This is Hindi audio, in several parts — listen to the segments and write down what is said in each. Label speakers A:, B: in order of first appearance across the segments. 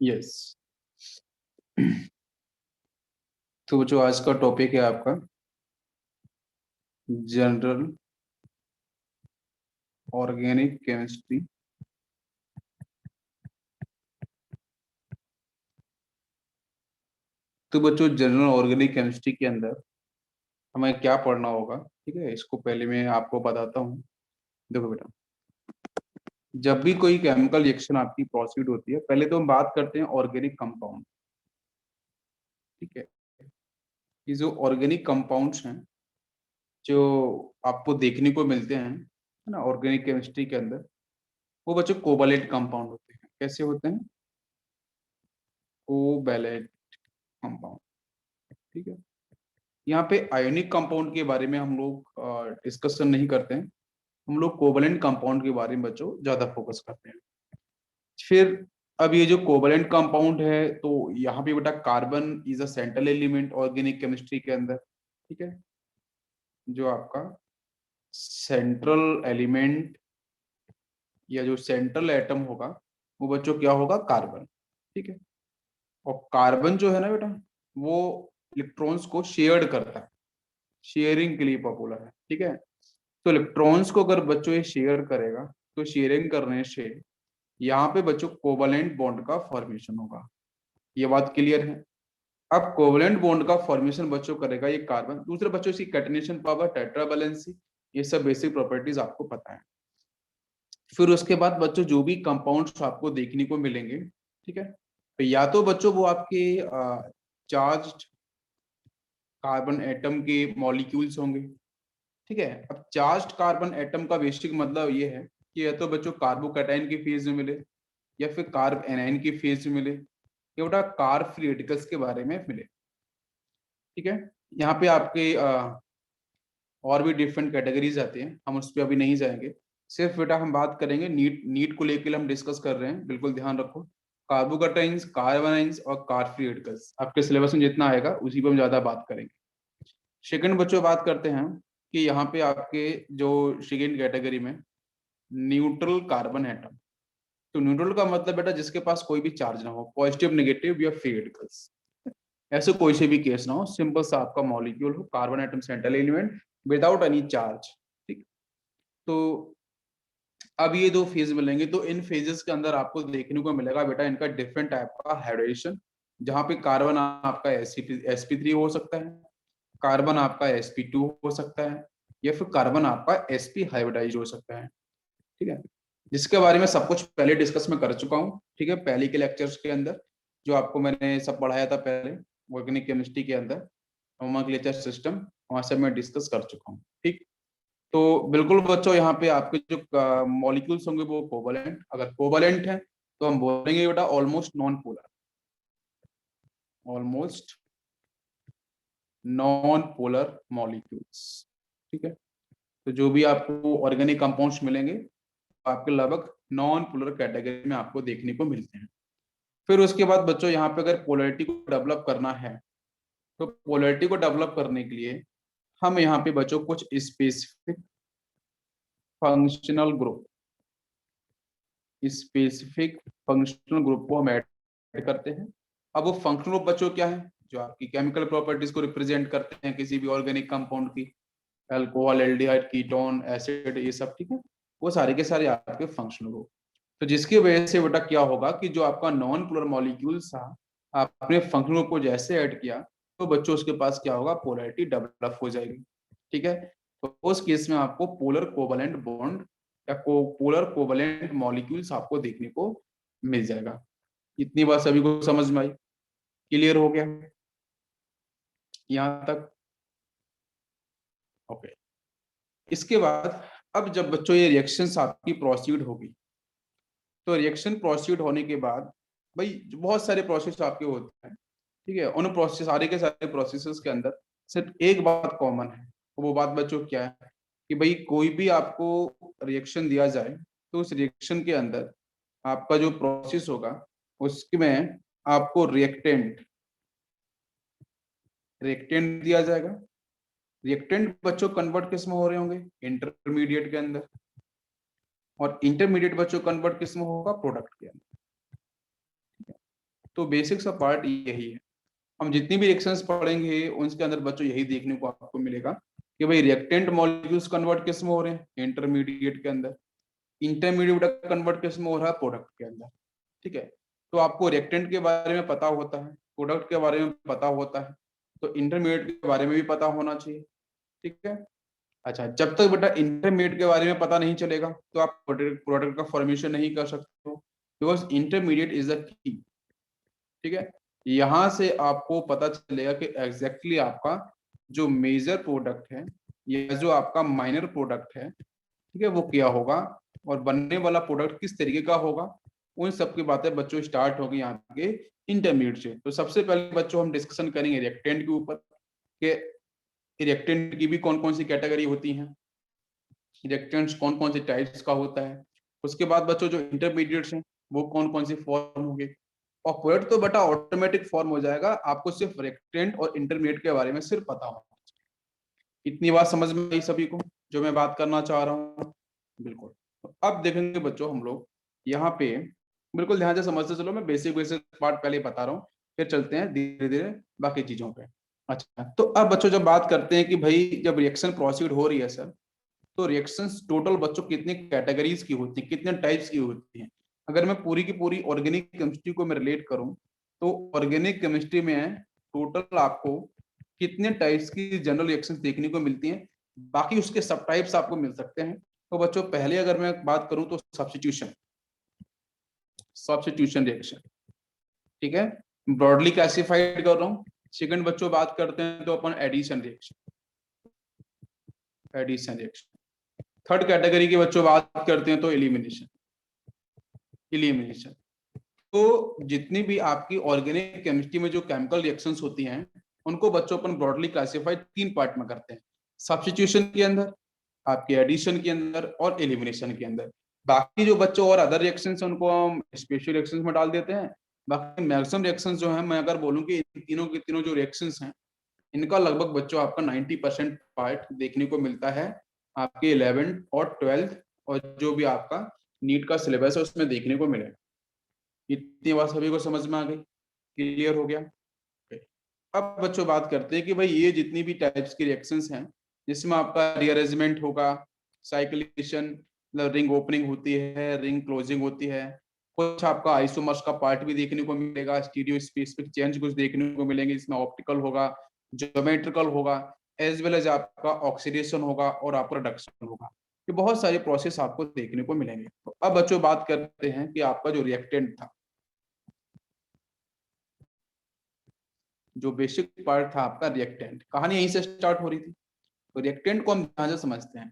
A: यस। तो जो आज का टॉपिक है आपका जनरल ऑर्गेनिक केमिस्ट्री। तो बच्चों जनरल ऑर्गेनिक केमिस्ट्री के अंदर हमें क्या पढ़ना होगा, ठीक है। इसको पहले मैं आपको बताता हूँ। देखो बेटा, जब भी कोई केमिकल रिएक्शन आपकी प्रोसीड होती है, पहले तो हम बात करते हैं ऑर्गेनिक कंपाउंड, ठीक है। ये जो ऑर्गेनिक कंपाउंड्स हैं जो आपको देखने को मिलते हैं, है ना, ऑर्गेनिक केमिस्ट्री के अंदर, वो बच्चों कोवैलेंट कंपाउंड होते हैं। कैसे होते हैं? कोवैलेंट कंपाउंड, ठीक है। यहाँ पे आयोनिक कंपाउंड के बारे में हम लोग डिस्कशन नहीं करते हैं। हम लोग कोवैलेंट कंपाउंड के बारे में बच्चों ज्यादा फोकस करते हैं। फिर अब ये जो कोवैलेंट कंपाउंड है, तो यहाँ पे बेटा carbon is a central element organic chemistry के अंदर, ठीक है। जो आपका सेंट्रल एलिमेंट या जो सेंट्रल एटम होगा वो बच्चों क्या होगा? कार्बन, ठीक है। और कार्बन जो है ना बेटा, वो इलेक्ट्रॉन्स को शेयर्ड करता है, शेयरिंग के लिए पॉपुलर है, ठीक है। तो इलेक्ट्रॉन्स को अगर बच्चों ये शेयर करेगा, तो शेयरिंग करने से यहाँ पे बच्चों कोवैलेंट बॉन्ड का फॉर्मेशन होगा। ये बात क्लियर है? अब कोवैलेंट बॉन्ड का फॉर्मेशन बच्चों करेगा ये कार्बन। दूसरे बच्चों इसकी कैटेनेशन पावर, टेट्रा वैलेंसी, ये सब बेसिक प्रॉपर्टीज आपको पता है। फिर उसके बाद बच्चों जो भी कंपाउंड्स आपको देखने को मिलेंगे, ठीक है, तो या तो बच्चों वो आपके चार्ज्ड कार्बन एटम के मॉलिक्यूल्स होंगे, ठीक है। अब चार्ज्ड कार्बन एटम का बेसिक मतलब ये है कि या तो बच्चों कार्बोकैटायन की फेज में मिले, या फिर कार्ब एनाइन की फेज में मिले, या बेटा कार्ब फ्री रेडिकल्स के बारे में मिले, ठीक है। यहाँ पे आपके और भी डिफरेंट कैटेगरीज आते हैं, हम उस पर अभी नहीं जाएंगे। सिर्फ बेटा हम बात करेंगे नीट नीट को लेकर हम डिस्कस कर रहे हैं, बिल्कुल ध्यान रखो। कार्बोकैटाइंस, कार्बोनाइंस और कार्ब फ्री रेडिकल्स आपके सिलेबस में जितना आएगा उसी पर हम ज्यादा बात करेंगे। सेकंड बच्चों बात करते हैं कि यहाँ पे आपके जो सेकंड कैटेगरी में न्यूट्रल कार्बन एटम। तो न्यूट्रल का मतलब बेटा जिसके पास कोई भी चार्ज ना हो, पॉजिटिव, नेगेटिव या फ्री रेडिकल्स, ऐसे कोई से भी केस ना हो, सिंपल सा आपका मॉलिक्यूल हो, carbon atom central element without any charge, ठीक। तो अब ये दो फेज मिलेंगे, तो इन फेजेस के अंदर आपको देखने को मिलेगा बेटा इनका डिफरेंट टाइप का हाइड्रेशन। जहां पे कार्बन आपका sp3 हो सकता है, कार्बन आपका sp2 हो सकता है, या फिर कार्बन आपका sp हाइब्रिडाइज हो सकता है, ठीक है। जिसके बारे में सब कुछ पहले डिस्कस में कर चुका हूँ, ठीक है, पहले के लेक्चर्स के अंदर जो आपको मैंने सब पढ़ाया था पहले ऑर्गेनिक केमिस्ट्री के अंदर, नोमेनक्लेचर सिस्टम, वहां से मैं डिस्कस कर चुका हूँ, ठीक। तो बिल्कुल बच्चों यहाँ पे आपके जो मॉलिक्यूल्स होंगे वो कोवैलेंट, अगर कोवैलेंट है तो हम बोलेंगे बेटा almost non polar, almost non polar molecules, ठीक है। तो जो भी आपको ऑर्गेनिक कंपाउंड्स मिलेंगे आपके लगभग नॉन पोलर कैटेगरी में आपको देखने को मिलते हैं। फिर उसके बाद बच्चों यहाँ पे अगर पोलैरिटी को डेवलप करना है, तो पोलैरिटी को डेवलप करने के लिए हम यहाँ पे बच्चों कुछ specific functional group, specific functional group को हम ऐड करते हैं। अब वो फंक्शनल ग्रुप बच्चों क्या है? जो आपकी केमिकल प्रॉपर्टीज को रिप्रेजेंट करते हैं किसी भी ऑर्गेनिक कंपाउंड की, अल्कोहल, एल्डिहाइड, कीटोन, एसिड, ये सब, ठीक है। वो सारे के सारे आपके फंक्शनल ग्रुप। तो जिसकी वजह से बेटा क्या होगा कि जो आपका नॉन पोलर मॉलिक्यूल्स था, आपने फंक्शनल ग्रुप को जैसे ऐड किया तो बच्चों उसके पास क्या होगा? पोलैरिटी डेवलप हो जाएगी, ठीक है। तो उस केस में आपको पोलर कोवैलेंट बॉन्ड या पोलर कोवैलेंट मॉलिक्यूल्स आपको देखने को मिल जाएगा। इतनी बात सभी को समझ में आई? क्लियर हो गया यहाँ तक? ओके। इसके बाद अब जब बच्चों ये रिएक्शंस आपकी प्रोसीड होगी, तो रिएक्शन प्रोसीड होने के बाद भाई बहुत सारे प्रोसेस आपके होते हैं, ठीक है। उन प्रोसेस, सारे के सारे प्रोसेसेस के अंदर सिर्फ एक बात कॉमन है। वो बात बच्चों क्या है कि भाई कोई भी आपको रिएक्शन दिया जाए, तो उस रिएक्शन के अंदर आपका जो प्रोसेस होगा उसमें आपको रिएक्टेंट रिएक्टेंट दिया जाएगा। रिएक्टेंट बच्चों कन्वर्ट किस में हो रहे होंगे? इंटरमीडिएट के अंदर। और इंटरमीडिएट बच्चों कन्वर्ट किस में होगा? प्रोडक्ट के अंदर। तो बेसिक सा पार्ट यही है। हम जितनी भी रिएक्शंस पढ़ेंगे उनके अंदर बच्चों यही देखने को आपको मिलेगा कि भाई रिएक्टेंट मॉलिक्यूल्स कन्वर्ट किस में हो रहे हैं, इंटरमीडिएट के अंदर, इंटरमीडिएट कन्वर्ट किस में हो रहा है, प्रोडक्ट के अंदर। ठीक है, तो आपको रिएक्टेंट के बारे में पता होता है, प्रोडक्ट के बारे में पता होता है, तो इंटरमीडिएट के बारे में भी पता होना चाहिए। ठीक है, अच्छा, जब तक बेटा इंटरमीडिएट के बारे में पता नहीं चलेगा तो आप प्रोडक्ट का फॉर्मेशन नहीं कर सकते हो, because intermediate is the key. ठीक है, यहां से आपको पता चलेगा कि एग्जैक्टली आपका जो मेजर प्रोडक्ट है या जो आपका माइनर प्रोडक्ट है, ठीक है, वो क्या होगा और बनने वाला प्रोडक्ट किस तरीके का होगा। उन सब की बातें बच्चों स्टार्ट होगी यहाँ के इंटरमीडिएट से। तो सबसे पहले बच्चों हम डिस्कशन करेंगे रिएक्टेंट के ऊपर कि रिएक्टेंट की भी कौन कौन सी कैटेगरी होती हैं, रिएक्टेंट्स कौन कौन से टाइप्स का होता है। उसके बाद बच्चों जो इंटरमीडिएट्स हैं वो कौन कौन सी फॉर्म होंगे, और प्रोडक्ट तो बेटा ऑटोमेटिक फॉर्म हो जाएगा, आपको सिर्फ रिएक्टेंट और इंटरमीडिएट के बारे में सिर्फ पता होगा। इतनी बात समझ में आई सभी को जो मैं बात करना चाह रहा हूँ? बिल्कुल। तो अब देखेंगे बच्चों हम लोग यहाँ पे, बिल्कुल ध्यान से समझते चलो, मैं बेसिक बेसिक पार्ट पहले बता रहा हूँ, फिर चलते हैं धीरे धीरे बाकी चीजों पे। अच्छा, तो अब बच्चों जब बात करते हैं कि भाई जब रिएक्शन प्रोसीड हो रही है सर, तो रिएक्शंस टोटल बच्चों कितने कैटेगरीज की होती है, कितने टाइप्स की होती हैं। अगर मैं पूरी की पूरी ऑर्गेनिक केमिस्ट्री को मैं रिलेट करूं तो ऑर्गेनिक केमिस्ट्री में टोटल आपको कितने टाइप्स की जनरल रिएक्शंस देखने को मिलती हैं, बाकी उसके सब टाइप्स आपको मिल सकते हैं। तो बच्चों पहले अगर मैं बात करूं तो सब्स्टिट्यूशन, सब्स्टिट्यूशन रिएक्शन, ठीक है, ब्रॉडली क्लासिफाइड कर रहा हूं। सेकंड बच्चों बात करते हैं तो अपन addition reaction, addition reaction. Third category के बच्चों बात करते हैं तो एलिमिनेशन, एलिमिनेशन। तो जितनी भी आपकी ऑर्गेनिक केमिस्ट्री में जो केमिकल रिएक्शंस होती हैं उनको बच्चों अपन ब्रॉडली क्लासिफाइड तीन पार्ट में करते हैं, सब्स्टिट्यूशन के अंदर, आपके एडिशन के अंदर और एलिमिनेशन के अंदर। बाकी जो बच्चों और अदर रिएक्शंस हैं उनको हम स्पेशल रिएक्शंस में डाल देते हैं। बाकी मैक्सिमम रिएक्शंस जो है, मैं अगर बोलूं कि इन तीनों के तीनों जो रिएक्शंस हैं इनका लगभग बच्चों आपका 90% पार्ट देखने को मिलता है आपके 11th और 12th और जो भी आपका नीट का सिलेबस है उसमें देखने को मिलेगा। इतनी बात सभी को समझ में आ गई, क्लियर हो गया? अब बच्चों बात करते हैं कि भाई ये जितनी भी टाइप्स की रिएक्शंस हैं जिसमें आपका रीअरेंजमेंट होगा, साइक्लिएशन, मतलब रिंग ओपनिंग होती है, रिंग क्लोजिंग होती है, कुछ आपका आइसोमर्स का पार्ट भी देखने को मिलेगा, स्टीरियो स्पेसिफिक चेंज कुछ देखने को मिलेंगे जिसमें ऑप्टिकल होगा, ज्योमेट्रिकल होगा, एज वेल एज आपका ऑक्सीडेशन होगा और आपका रिडक्शन होगा। ये बहुत सारे प्रोसेस आपको देखने को मिलेंगे। तो अब बच्चों बात करते हैं कि आपका जो रिएक्टेंट था, जो बेसिक पार्ट था आपका रिएक्टेंट, कहानी यहीं से स्टार्ट हो रही थी। तो रिएक्टेंट को हम ध्यान से समझते हैं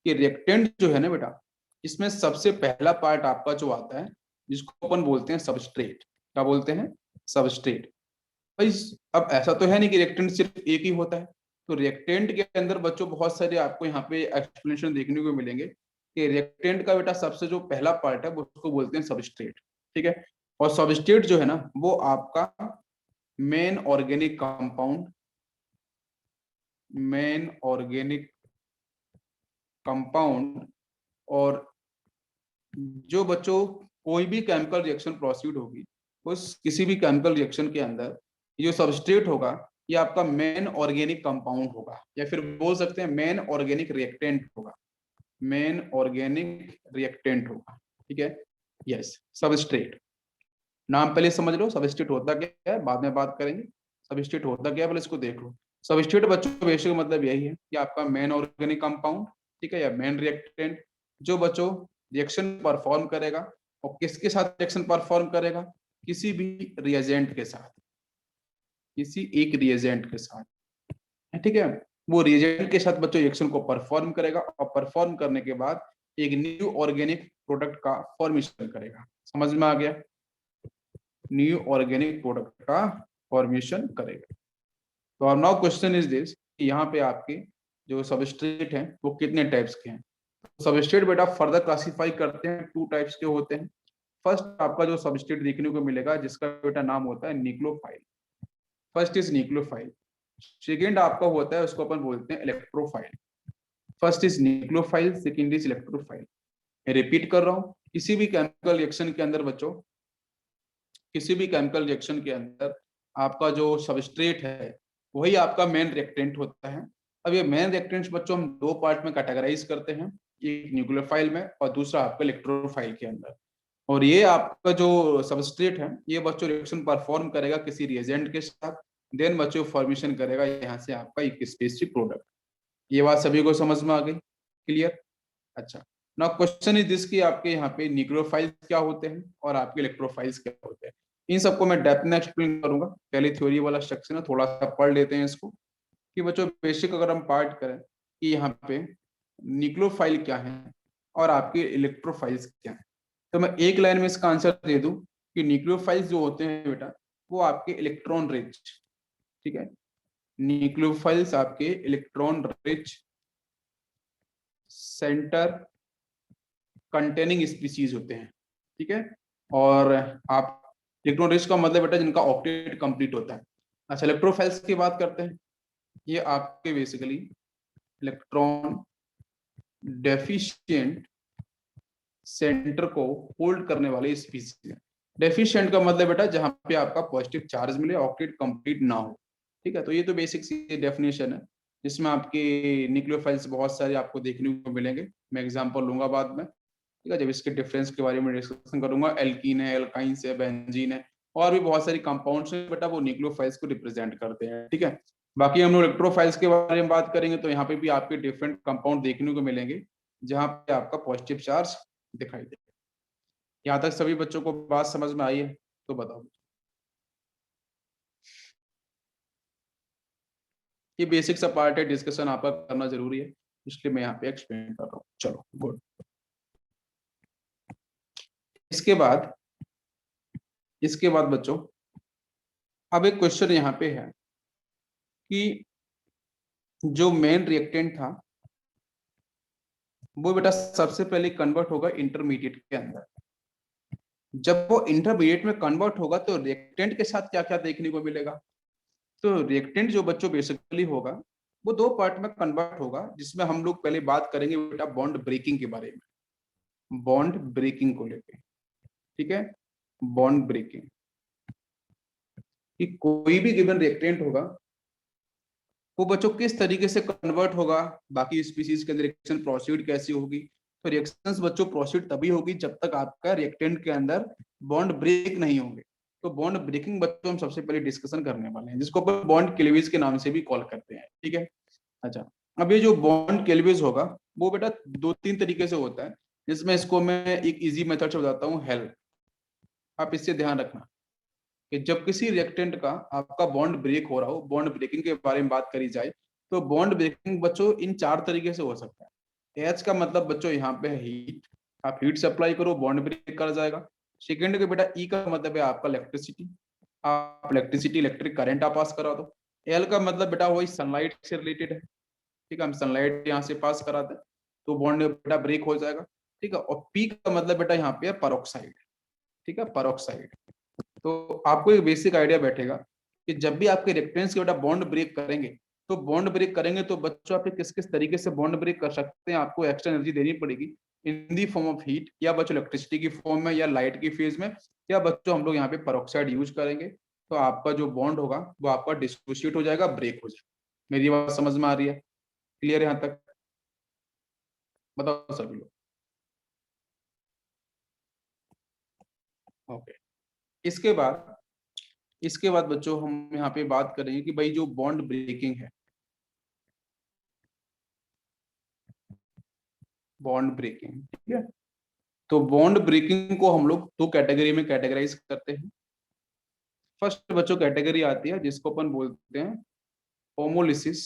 A: कि रिएक्टेंट जो है ना बेटा, इसमें सबसे पहला पार्ट आपका जो आता है जिसको अपन बोलते हैं सबस्ट्रेट। क्या बोलते हैं? सबस्ट्रेट। भाई अब ऐसा तो है नहीं कि रिएक्टेंट सिर्फ एक ही होता है, तो रिएक्टेंट के अंदर बच्चों बहुत सारे आपको यहाँ पे एक्सप्लेनेशन देखने को मिलेंगे कि रिएक्टेंट का बेटा सबसे जो पहला पार्ट है वो उसको बोलते हैं सबस्ट्रेट। ठीक है, और सबस्ट्रेट जो है ना वो आपका main organic compound, main organic compound, और जो बच्चों कोई भी केमिकल रिएक्शन प्रोसीड होगी उस किसी भी केमिकल रिएक्शन के अंदर ये जो सबस्ट्रेट होगा ये आपका मेन ऑर्गेनिक कंपाउंड होगा, या फिर बोल सकते हैं मेन ऑर्गेनिक रिएक्टेंट होगा, मेन ऑर्गेनिक रिएक्टेंट होगा। ठीक है, यस, सबस्ट्रेट। नाम पहले समझ लो सबस्ट्रेट होता क्या है, बाद में बात करेंगे। सबस्ट्रेट होता क्या है पहले इसको देख लो। सबस्ट्रेट बच्चों बेसिक मतलब यही है कि आपका मेन ऑर्गेनिक कंपाउंड, ठीक है, या मेन रिएक्टेंट, जो बच्चों रिएक्शन परफॉर्म करेगा, और किसके साथ रिएक्शन परफॉर्म करेगा? किसी भी रिएजेंट के साथ, किसी एक रिएजेंट के साथ, ठीक है। वो रिएजेंट के साथ बच्चों रिएक्शन को परफॉर्म करेगा और परफॉर्म करने के बाद एक न्यू ऑर्गेनिक प्रोडक्ट का फॉर्मेशन करेगा। समझ में आ गया? न्यू ऑर्गेनिक प्रोडक्ट का फॉर्मेशन करेगा। तो नाउ क्वेश्चन इज दिस, यहाँ पे आपके जो सबस्ट्रेट हैं वो कितने टाइप्स के हैं। सबस्ट्रेट बेटा फर्दर क्लासिफाई करते हैं, टू टाइप्स के होते हैं। फर्स्ट आपका जो सबस्ट्रेट देखने को मिलेगा जिसका बेटा नाम होता है nucleophile, first is nucleophile. Second आपका होता है उसको अपन बोलते हैं electrophile. First is nucleophile, second is electrophile. मैं रिपीट कर रहा हूँ, किसी भी केमिकल रिएक्शन के अंदर बच्चों किसी भी केमिकल रिएक्शन के अंदर आपका जो सबस्ट्रेट है वही आपका मेन रिएक्टेंट होता है। अब ये मेन रिएक्टेंट्स बच्चों हम दो पार्ट में कैटेगराइज करते हैं, एक न्यूक्लियोफाइल में और दूसरा आपका इलेक्ट्रोफाइल के अंदर। और ये आपका जो सबस्ट्रेट है ये बच्चों रिएक्शन परफॉर्म करेगा किसी रिएजेंट के साथ, देन बच्चों फॉर्मेशन करेगा यहाँ से आपका एक स्पेसिफिक प्रोडक्ट। ये बात सभी को समझ में आ गई? क्लियर? अच्छा, नाउ क्वेश्चन इज दिस कि आपके यहाँ पे न्यूक्लियोफाइल्स क्या होते हैं और आपके इलेक्ट्रोफाइल्स क्या होते हैं। इन सबको मैं डेप्थ में एक्सप्लेन करूंगा। पहले थ्योरी वाला सेक्शन है, थोड़ा सा पढ़ लेते हैं इसको कि बच्चों बेसिक अगर हम पार्ट करें कि यहाँ पे न्यूक्लियोफाइल क्या है और आपके इलेक्ट्रोफाइल्स क्या है, तो मैं एक लाइन में इसका आंसर दे दूं कि न्यूक्लियोफाइल्स जो होते हैं बेटा वो आपके इलेक्ट्रॉन रिच, ठीक है, न्यूक्लियोफाइल्स आपके electron rich centre containing species होते हैं, ठीक है। और आप इलेक्ट्रॉन रिच का मतलब बेटा जिनका ऑक्टेट कंप्लीट होता है। अच्छा, इलेक्ट्रोफाइल्स की बात करते हैं। ये आपके बेसिकली इलेक्ट्रॉन डेफिशिएंट सेंटर को होल्ड करने वाले स्पीसीज है। डेफिशिएंट का मतलब बेटा जहां पे आपका पॉजिटिव चार्ज मिले, ऑक्टेट कंप्लीट ना हो, ठीक है। तो ये तो बेसिक सी डेफिनेशन है जिसमें आपके न्यूक्लियोफाइल्स बहुत सारे आपको देखने को मिलेंगे। मैं एग्जांपल लूंगा बाद में, ठीक है, जब इसके डिफरेंस के बारे में डिस्कशन करूंगा। एल्कीन है, एल्काइंस है, बेंजीन है और भी बहुत सारी कंपाउंड्स हैं बेटा वो न्यूक्लियोफाइल्स को रिप्रेजेंट करते हैं, ठीक है। बाकी हम लोग इलेक्ट्रोफाइल्स के बारे में बात करेंगे तो यहाँ पे भी आपके डिफरेंट कंपाउंड देखने को मिलेंगे जहाँ पे आपका पॉजिटिव चार्ज दिखाई देगा। यहाँ तक सभी बच्चों को बात समझ में आई है? तो बताओ। ये बेसिक सा पार्ट है, डिस्कशन आपका करना जरूरी है इसलिए मैं यहाँ पे एक्सप्लेन कर रहा हूँ। चलो गुड। इसके बाद बच्चों अब एक क्वेश्चन यहाँ पे है कि जो मेन रिएक्टेंट था वो बेटा सबसे पहले कन्वर्ट होगा इंटरमीडिएट के अंदर। जब वो इंटरमीडिएट में कन्वर्ट होगा तो रिएक्टेंट के साथ क्या क्या देखने को मिलेगा। तो रिएक्टेंट जो बच्चों बेसिकली होगा वो दो पार्ट में कन्वर्ट होगा, जिसमें हम लोग पहले बात करेंगे बेटा बॉन्ड ब्रेकिंग के बारे में, बॉन्ड ब्रेकिंग को लेके, ठीक है। बॉन्ड ब्रेकिंग कि कोई भी गिवन रिएक्टेंट होगा वो बच्चों किस तरीके से कन्वर्ट होगा, बाकी स्पीसीज के अंदर रिएक्शन प्रोसीड कैसी होगी। तो रिएक्शंस बच्चों प्रोसीड तभी होगी जब तक आपका रिएक्टेंट के अंदर बॉन्ड ब्रेक नहीं होंगे। तो बॉन्ड ब्रेकिंग बच्चों हम सबसे पहले डिस्कशन करने वाले हैं, जिसको अपन बॉन्ड क्लीवेज के नाम से भी कॉल करते हैं, ठीक है। अच्छा, अब ये जो बॉन्ड क्लीवेज होगा वो बेटा दो तीन तरीके से होता है, जिसमें इसको मैं एक इजी मेथड से बताता हूँ, हेल्प। आप इससे ध्यान रखना कि जब किसी रिएक्टेंट का आपका बॉन्ड ब्रेक हो रहा हो, बॉन्ड ब्रेकिंग के बारे में बात करी जाए तो बॉन्ड ब्रेकिंग बच्चों इन चार तरीके से हो सकता है। एच का मतलब बच्चों यहाँ पे है हीट, आप हीट सप्लाई करो बॉन्ड ब्रेक कर जाएगा। सेकेंड के बेटा ई का मतलब है आपका इलेक्ट्रिसिटी, आप इलेक्ट्रिसिटी इलेक्ट्रिक करंट आप पास करा दो। एल का मतलब बेटा वही सनलाइट से रिलेटेड है, ठीक है, हम सनलाइट यहाँ से पास कराते हैं तो बॉन्ड बेटा ब्रेक हो जाएगा, ठीक है। और पी का मतलब बेटा यहाँ पे है परोक्साइड, ठीक है, परोक्साइड। तो आपको एक बेसिक आइडिया बैठेगा कि जब भी आपके रिएक्टेंट्स के बेटा बॉन्ड ब्रेक करेंगे तो बॉन्ड ब्रेक करेंगे तो बच्चों आप किस किस तरीके से बॉन्ड ब्रेक कर सकते हैं। आपको एक्स्ट्रा एनर्जी देनी पड़ेगी इन दी फॉर्म ऑफ हीट, या बच्चों इलेक्ट्रिसिटी की फॉर्म में, या लाइट की फेज में, या बच्चों हम लोग यहाँ पे परोक्साइड यूज करेंगे। तो आपका जो बॉन्ड होगा वो आपका डिसोशिएट हो जाएगा, ब्रेक हो जाएगा। मेरी बात समझ में आ रही है? क्लियर है यहाँ तक? बताओ सभी लोग। ओके, इसके बाद बच्चों हम यहाँ पे बात करेंगे कि भाई जो बॉन्ड ब्रेकिंग है, बॉन्ड ब्रेकिंग, ठीक है। तो बॉन्ड ब्रेकिंग को हम लोग दो कैटेगरी में कैटेगराइज करते हैं। फर्स्ट बच्चों कैटेगरी आती है जिसको अपन बोलते हैं होमोलिसिस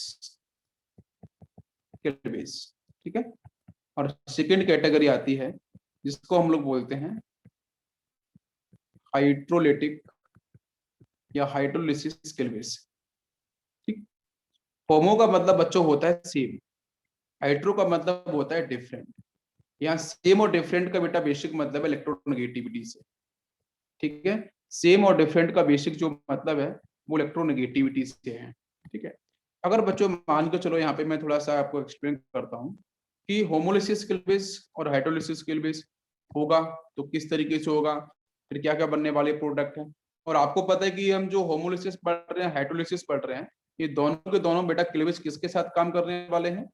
A: क्लीवेज, ठीक है। और सेकंड कैटेगरी आती है जिसको हम लोग बोलते हैं हाइड्रोलिटिक या हाइड्रोलिसिस क्लीवेज, ठीक। होमो का मतलब बच्चों होता है सेम, हाइड्रो का मतलब होता है डिफरेंट। यहाँ सेम और डिफरेंट का बेटा बेसिक मतलब है इलेक्ट्रोनेगेटिविटी से, ठीक है। सेम और डिफरेंट का बेसिक जो मतलब है वो इलेक्ट्रोनेगेटिविटी से है, ठीक है। अगर बच्चों मान के चलो, यहाँ पे मैं थोड़ा सा आपको एक्सप्लेन करता हूँ कि होमोलिसिस क्लीवेज और हाइड्रोलिसिस क्लीवेज होगा तो किस तरीके से होगा। फिर क्या क्या बनने वाले प्रोडक्ट हैं। और आपको पता है कि हम जो होमोलिसिस पढ़ रहे हैं, हाइड्रोलिसिस पढ़ रहे हैं, ये दोनों के दोनों बेटा क्लीवेज किसके साथ काम करने वाले हैं?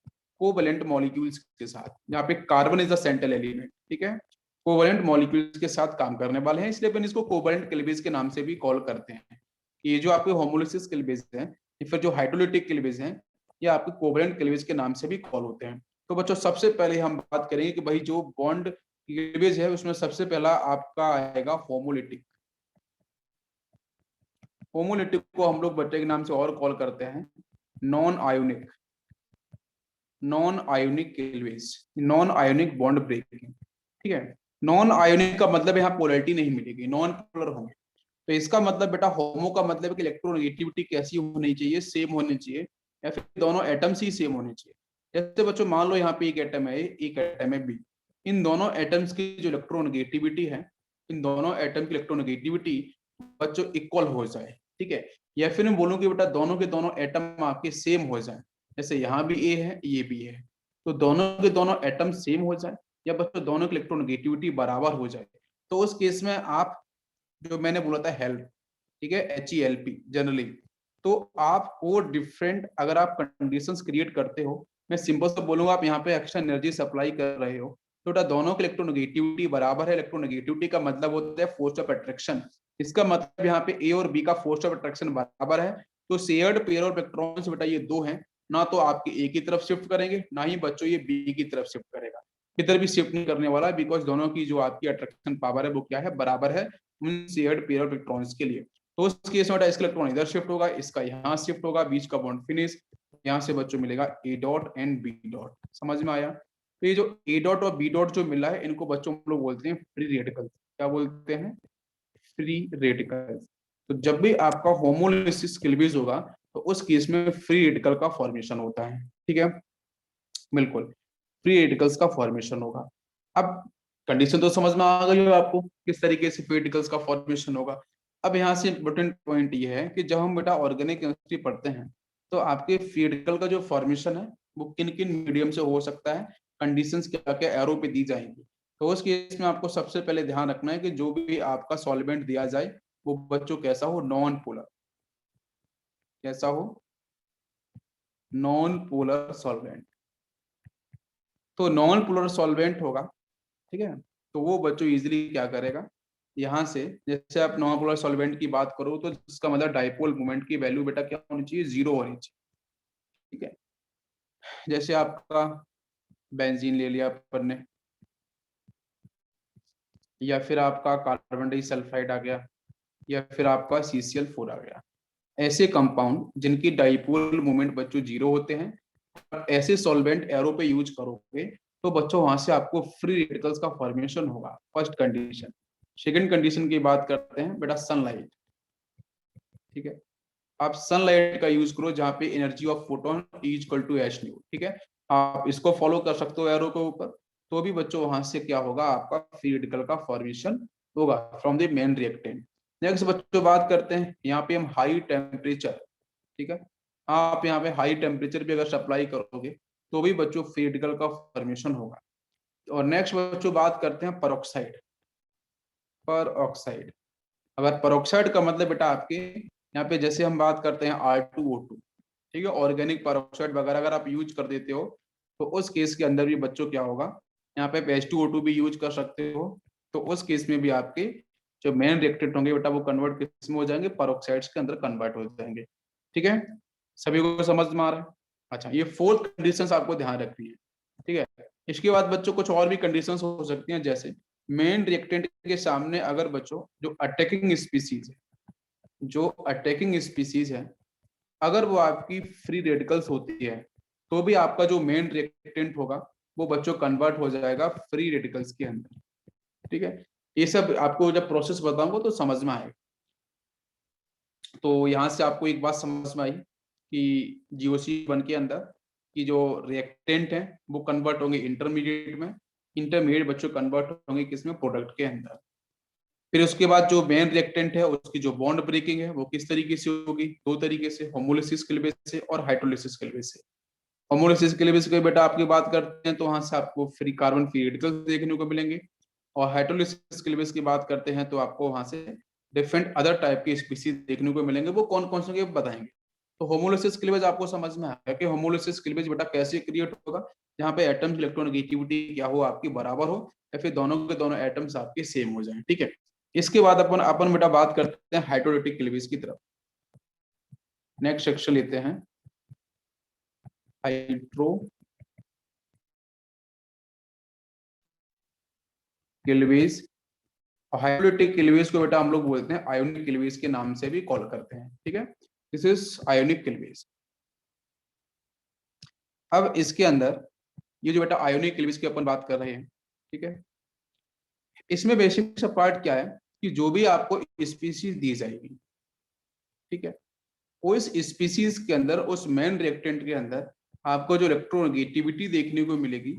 A: कोवैलेंट मॉलिक्यूल्स के साथ। यहाँ पे carbon is the central element, ठीक है, कोवैलेंट मॉलिक्यूल्स के साथ काम करने वाले हैं, इसलिए अपन इसको कोवैलेंट क्लीवेज के नाम से भी कॉल करते हैं। ये जो आपके होमोलिसिस क्लीवेज हैं या फिर जो हाइड्रोलिटिक क्लीवेज हैं, ये आपके कोवैलेंट क्लीवेज के नाम से भी कॉल होते हैं। तो बच्चों सबसे पहले हम बात करेंगे कि भाई जो बॉन्ड क्लीवेज है उसमें सबसे पहला आपका आएगा होमोलिटिक। होमोलिटिक को हम लोग बच्चे के नाम से और कॉल करते हैं non ionic, non ionic cleavage, non ionic bond breaking, ठीक है। नॉन आयोनिक का मतलब यहाँ पोलैरिटी नहीं मिलेगी, नॉन पोलर होंगे। तो इसका मतलब बेटा होमो का मतलब है कि इलेक्ट्रोनेगेटिविटी कैसी होनी चाहिए? सेम होनी चाहिए, या फिर दोनों एटम्स ही सेम होने चाहिए। जैसे बच्चों मान लो यहाँ पे एक एटम है A, एक एटम है B, इन दोनों एटम्स की जो इलेक्ट्रोनेगेटिविटी है, इन दोनों एटम की इलेक्ट्रोनेगेटिविटी बच्चों इक्वल हो जाए, ठीक है। या फिर मैं बोलूँ कि बेटा दोनों के दोनों एटम आपके सेम हो जाए, जैसे यहाँ भी A है ये भी है, तो दोनों के दोनों एटम सेम हो जाए या बच्चों दोनों की इलेक्ट्रोनेगेटिविटी बराबर हो जाए, तो उस केस में आप जो मैंने बोला था हेल्प, ठीक है, HELP जनरली, तो आप वो डिफरेंट अगर आप कंडीशंस क्रिएट करते हो, मैं सिंपल से बोलूंगा आप यहाँ पे एक्स्ट्रा एनर्जी सप्लाई कर रहे हो, तो बेटा दोनों की इलेक्ट्रोनेगेटिविटी बराबर है। इलेक्ट्रोनेगेटिविटी का मतलब होता है फोर्स ऑफ अट्रैक्शन, इसका मतलब यहाँ पे A और B का फोर्स ऑफ अट्रैक्शन बराबर है, तो शेयर्ड पेयर ऑफ इलेक्ट्रॉन्स बेटा ये दो हैं, ना तो आपके A की तरफ शिफ्ट करेंगे ना ही बच्चों ये B की तरफ शिफ्ट करेगा, किधर भी शिफ्ट नहीं करने वाला, बिकॉज दोनों की जो आपकी अट्रैक्शन पावर है वो क्या है? बराबर है उन शेयर्ड पेयर ऑफ इलेक्ट्रॉन्स के लिए। तो उस केस में इसका इलेक्ट्रॉन इधर शिफ्ट होगा, इसका यहाँ शिफ्ट होगा, बीच का बॉन्ड फिनिश, यहाँ से बच्चों मिलेगा A dot and B dot. समझ में आया? तो ये जो A डॉट और B डॉट जो मिला है, इनको बच्चों हम लोग बोलते हैं फ्री रेडिकल। क्या बोलते हैं? Free radical. तो जब भी आपका होमोलिसिस क्लीवेज होगा तो उस केस में फ्री रेडिकल का फॉर्मेशन होता है, ठीक है, बिल्कुल फ्री रेडिकल्स का फॉर्मेशन होगा। अब कंडीशन तो समझ में आ गई हो आपको किस तरीके से फ्री रेडिकल्स का फॉर्मेशन होगा। अब यहाँ से इंपॉर्टेंट पॉइंट ये है कि जब हम बेटा ऑर्गेनिक केमिस्ट्री पढ़ते हैं तो आपके फ्री रेडिकल का जो फॉर्मेशन है वो किन किन मीडियम से हो सकता है, कंडीशंस क्या क्या एरो पे दी जाएंगी। तो उस केस में आपको सबसे पहले ध्यान रखना है कि जो भी आपका सॉल्वेंट दिया जाए वो बच्चों कैसा हो? Non polar. कैसा हो? Non polar solvent. तो नॉन पोलर सॉल्वेंट होगा, ठीक है, तो वो बच्चों इजीली क्या करेगा, यहाँ से जैसे आप नॉन पोलर सॉल्वेंट की बात करो तो इसका मतलब डाइपोल मोमेंट की वैल्यू बेटा क्या होनी चाहिए? 0 होनी चाहिए, ठीक है। जैसे आपका बेंजीन ले लिया अपन ने, या फिर आपका कार्बन डाइसल्फाइड आ गया, या फिर आपका CCl4 आ गया, ऐसे कंपाउंड जिनकी डाइपोल मोमेंट बच्चों 0 होते हैं, ऐसे सॉल्वेंट एरो पे यूज करोगे तो बच्चों वहां से आपको फ्री रेडिकल्स का फॉर्मेशन होगा, फर्स्ट कंडीशन। सेकंड कंडीशन की बात करते हैं बेटा सनलाइट, ठीक है, आप सनलाइट का यूज करो जहां पे energy of photon is equal to h nu, ठीक है, आप इसको फॉलो कर सकते हो एरो के ऊपर, तो भी बच्चों वहां से क्या होगा? आपका फ्री रेडिकल का फॉर्मेशन होगा from the main reactant. Next बच्चों बात करते हैं यहाँ पे हम हाई टेम्परेचर, ठीक है, आप यहाँ पे हाई टेम्परेचर भी अगर सप्लाई करोगे तो भी बच्चों फ्री रेडिकल का फॉर्मेशन होगा। और नेक्स्ट बच्चों बात करते हैं परऑक्साइड। परऑक्साइड, अगर परऑक्साइड का मतलब बेटा आपके यहाँ पे जैसे हम बात करते हैं R2O2, ठीक है, ऑर्गेनिक परऑक्साइड वगैरह अगर आप यूज कर देते हो तो उस केस के अंदर भी बच्चों क्या होगा? यहाँ पे H2O2 भी यूज कर सकते हो, तो उस केस में भी आपके जो मेन रिएक्टेंट होंगे बेटा वो कन्वर्ट किस में हो जाएंगे? परऑक्साइड्स के अंदर कन्वर्ट हो जाएंगे, ठीक है, सभी को समझ में आ रहा है? अच्छा, ये 4 कंडीशंस आपको ध्यान रखनी है, ठीक है। इसके बाद बच्चों कुछ और भी कंडीशंस हो सकती हैं, जैसे मेन रिएक्टेंट के सामने अगर बच्चों जो अटैकिंग स्पीसीज है, जो अटैकिंग स्पीसीज है, अगर वो आपकी फ्री रेडिकल्स होती है तो भी आपका जो मेन रिएक्टेंट होगा वो बच्चों कन्वर्ट हो जाएगा फ्री रेडिकल्स के अंदर, ठीक है। ये सब आपको जब प्रोसेस बताऊंगा तो समझ में आएगा। तो यहाँ से आपको एक बात समझ में आई कि GOC1 के अंदर की जो रिएक्टेंट है वो कन्वर्ट होंगे इंटरमीडिएट में, इंटरमीडिएट बच्चों कन्वर्ट होंगे किसमें? प्रोडक्ट के अंदर। फिर उसके बाद जो मेन रिएक्टेंट है उसकी जो बॉन्ड ब्रेकिंग है वो किस तरीके से होगी? 2 तरीके से, होमोलिसिस क्लीवेज से और हाइड्रोलिसिस क्लीवेज से। होमोलिसिस क्लीवेज की बेटा आपकी बात करते हैं तो वहां से आपको फ्री कार्बन फ्री रेडिकल्स देखने को मिलेंगे, और हाइड्रोलिसिस क्लीवेज की बात करते हैं तो आपको वहां से डिफरेंट अदर टाइप के स्पीसीज देखने को मिलेंगे, वो कौन कौन से बताएंगे। तो होमोलिसिस क्लीवेज आपको समझ में आया कि होमोलिसिस क्लीवेज बेटा कैसे क्रिएट होगा, जहाँ पे एटम्स इलेक्ट्रोनेगेटिविटी क्या हो आपकी बराबर हो, या फिर दोनों के दोनों एटम्स आपके सेम हो जाएं। ठीक है, इसके बाद अपन अपन बेटा बात करते हैं हाइड्रोलिटिक क्लीवेज की तरफ। नेक्स्ट सेक्शन लेते हैं हाइड्रो क्लीवेज। हाइड्रोलिटिक क्लीवेज को बेटा हम लोग बोलते हैं आयोनिक क्लीवेज के नाम से भी कॉल करते हैं। ठीक है, दिस इज आयोनिक क्लीवेज। अब इसके अंदर ये जो बेटा आयोनिक क्लीवेज की अपन बात कर रहे हैं, ठीक है, इसमें बेसिक सा पार्ट क्या है कि जो भी आपको स्पीसीज दी जाएगी, ठीक है, उस स्पीसीज के अंदर उस मेन रिएक्टेंट के अंदर आपको जो इलेक्ट्रोनेगेटिविटी देखने को मिलेगी,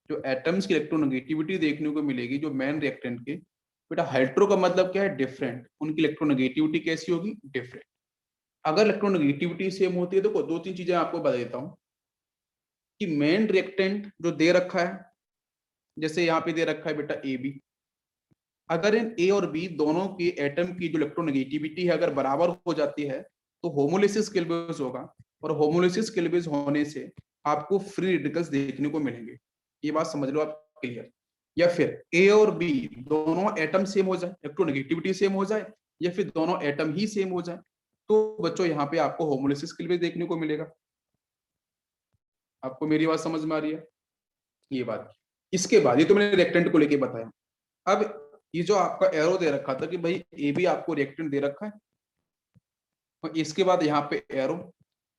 A: जो एटम्स की इलेक्ट्रोनेगेटिविटी देखने को मिलेगी जो मेन रिएक्टेंट के, बेटा हाइड्रो का मतलब क्या है, डिफरेंट। उनकी इलेक्ट्रोनेगेटिविटी कैसी होगी, डिफरेंट। अगर इलेक्ट्रोनेगेटिविटी सेम होती है, देखो दो तीन चीजें आपको बता देता हूँ कि मेन रिएक्टेंट जो दे रखा है, जैसे यहाँ पे दे रखा है बेटा ए बी, अगर इन ए और बी दोनों की एटम की जो इलेक्ट्रोनेगेटिविटी है अगर बराबर हो जाती है तो होमोलिसिस क्लीवेज होगा, और होमोलिसिस क्लीवेज होने से आपको फ्री रेडिकल्स देखने को मिलेंगे। ये बात समझ लो आप, क्लियर। या फिर ए और बी दोनों एटम सेम हो जाए, इलेक्ट्रोनेगेटिविटी सेम हो जाए, या फिर दोनों एटम ही सेम हो जाए, तो बच्चों यहाँ पे आपको होमोलिसिस क्लीवेज देखने को मिलेगा। आपको मेरी बात समझ में आ रही है, ये बात। इसके बाद ये तो मैंने रिएक्टेंट को लेके बताया। अब ये जो आपका एरो दे रखा था कि भाई ए भी आपको रिएक्टेंट दे रखा है, और इसके बाद यहाँ पे एरो।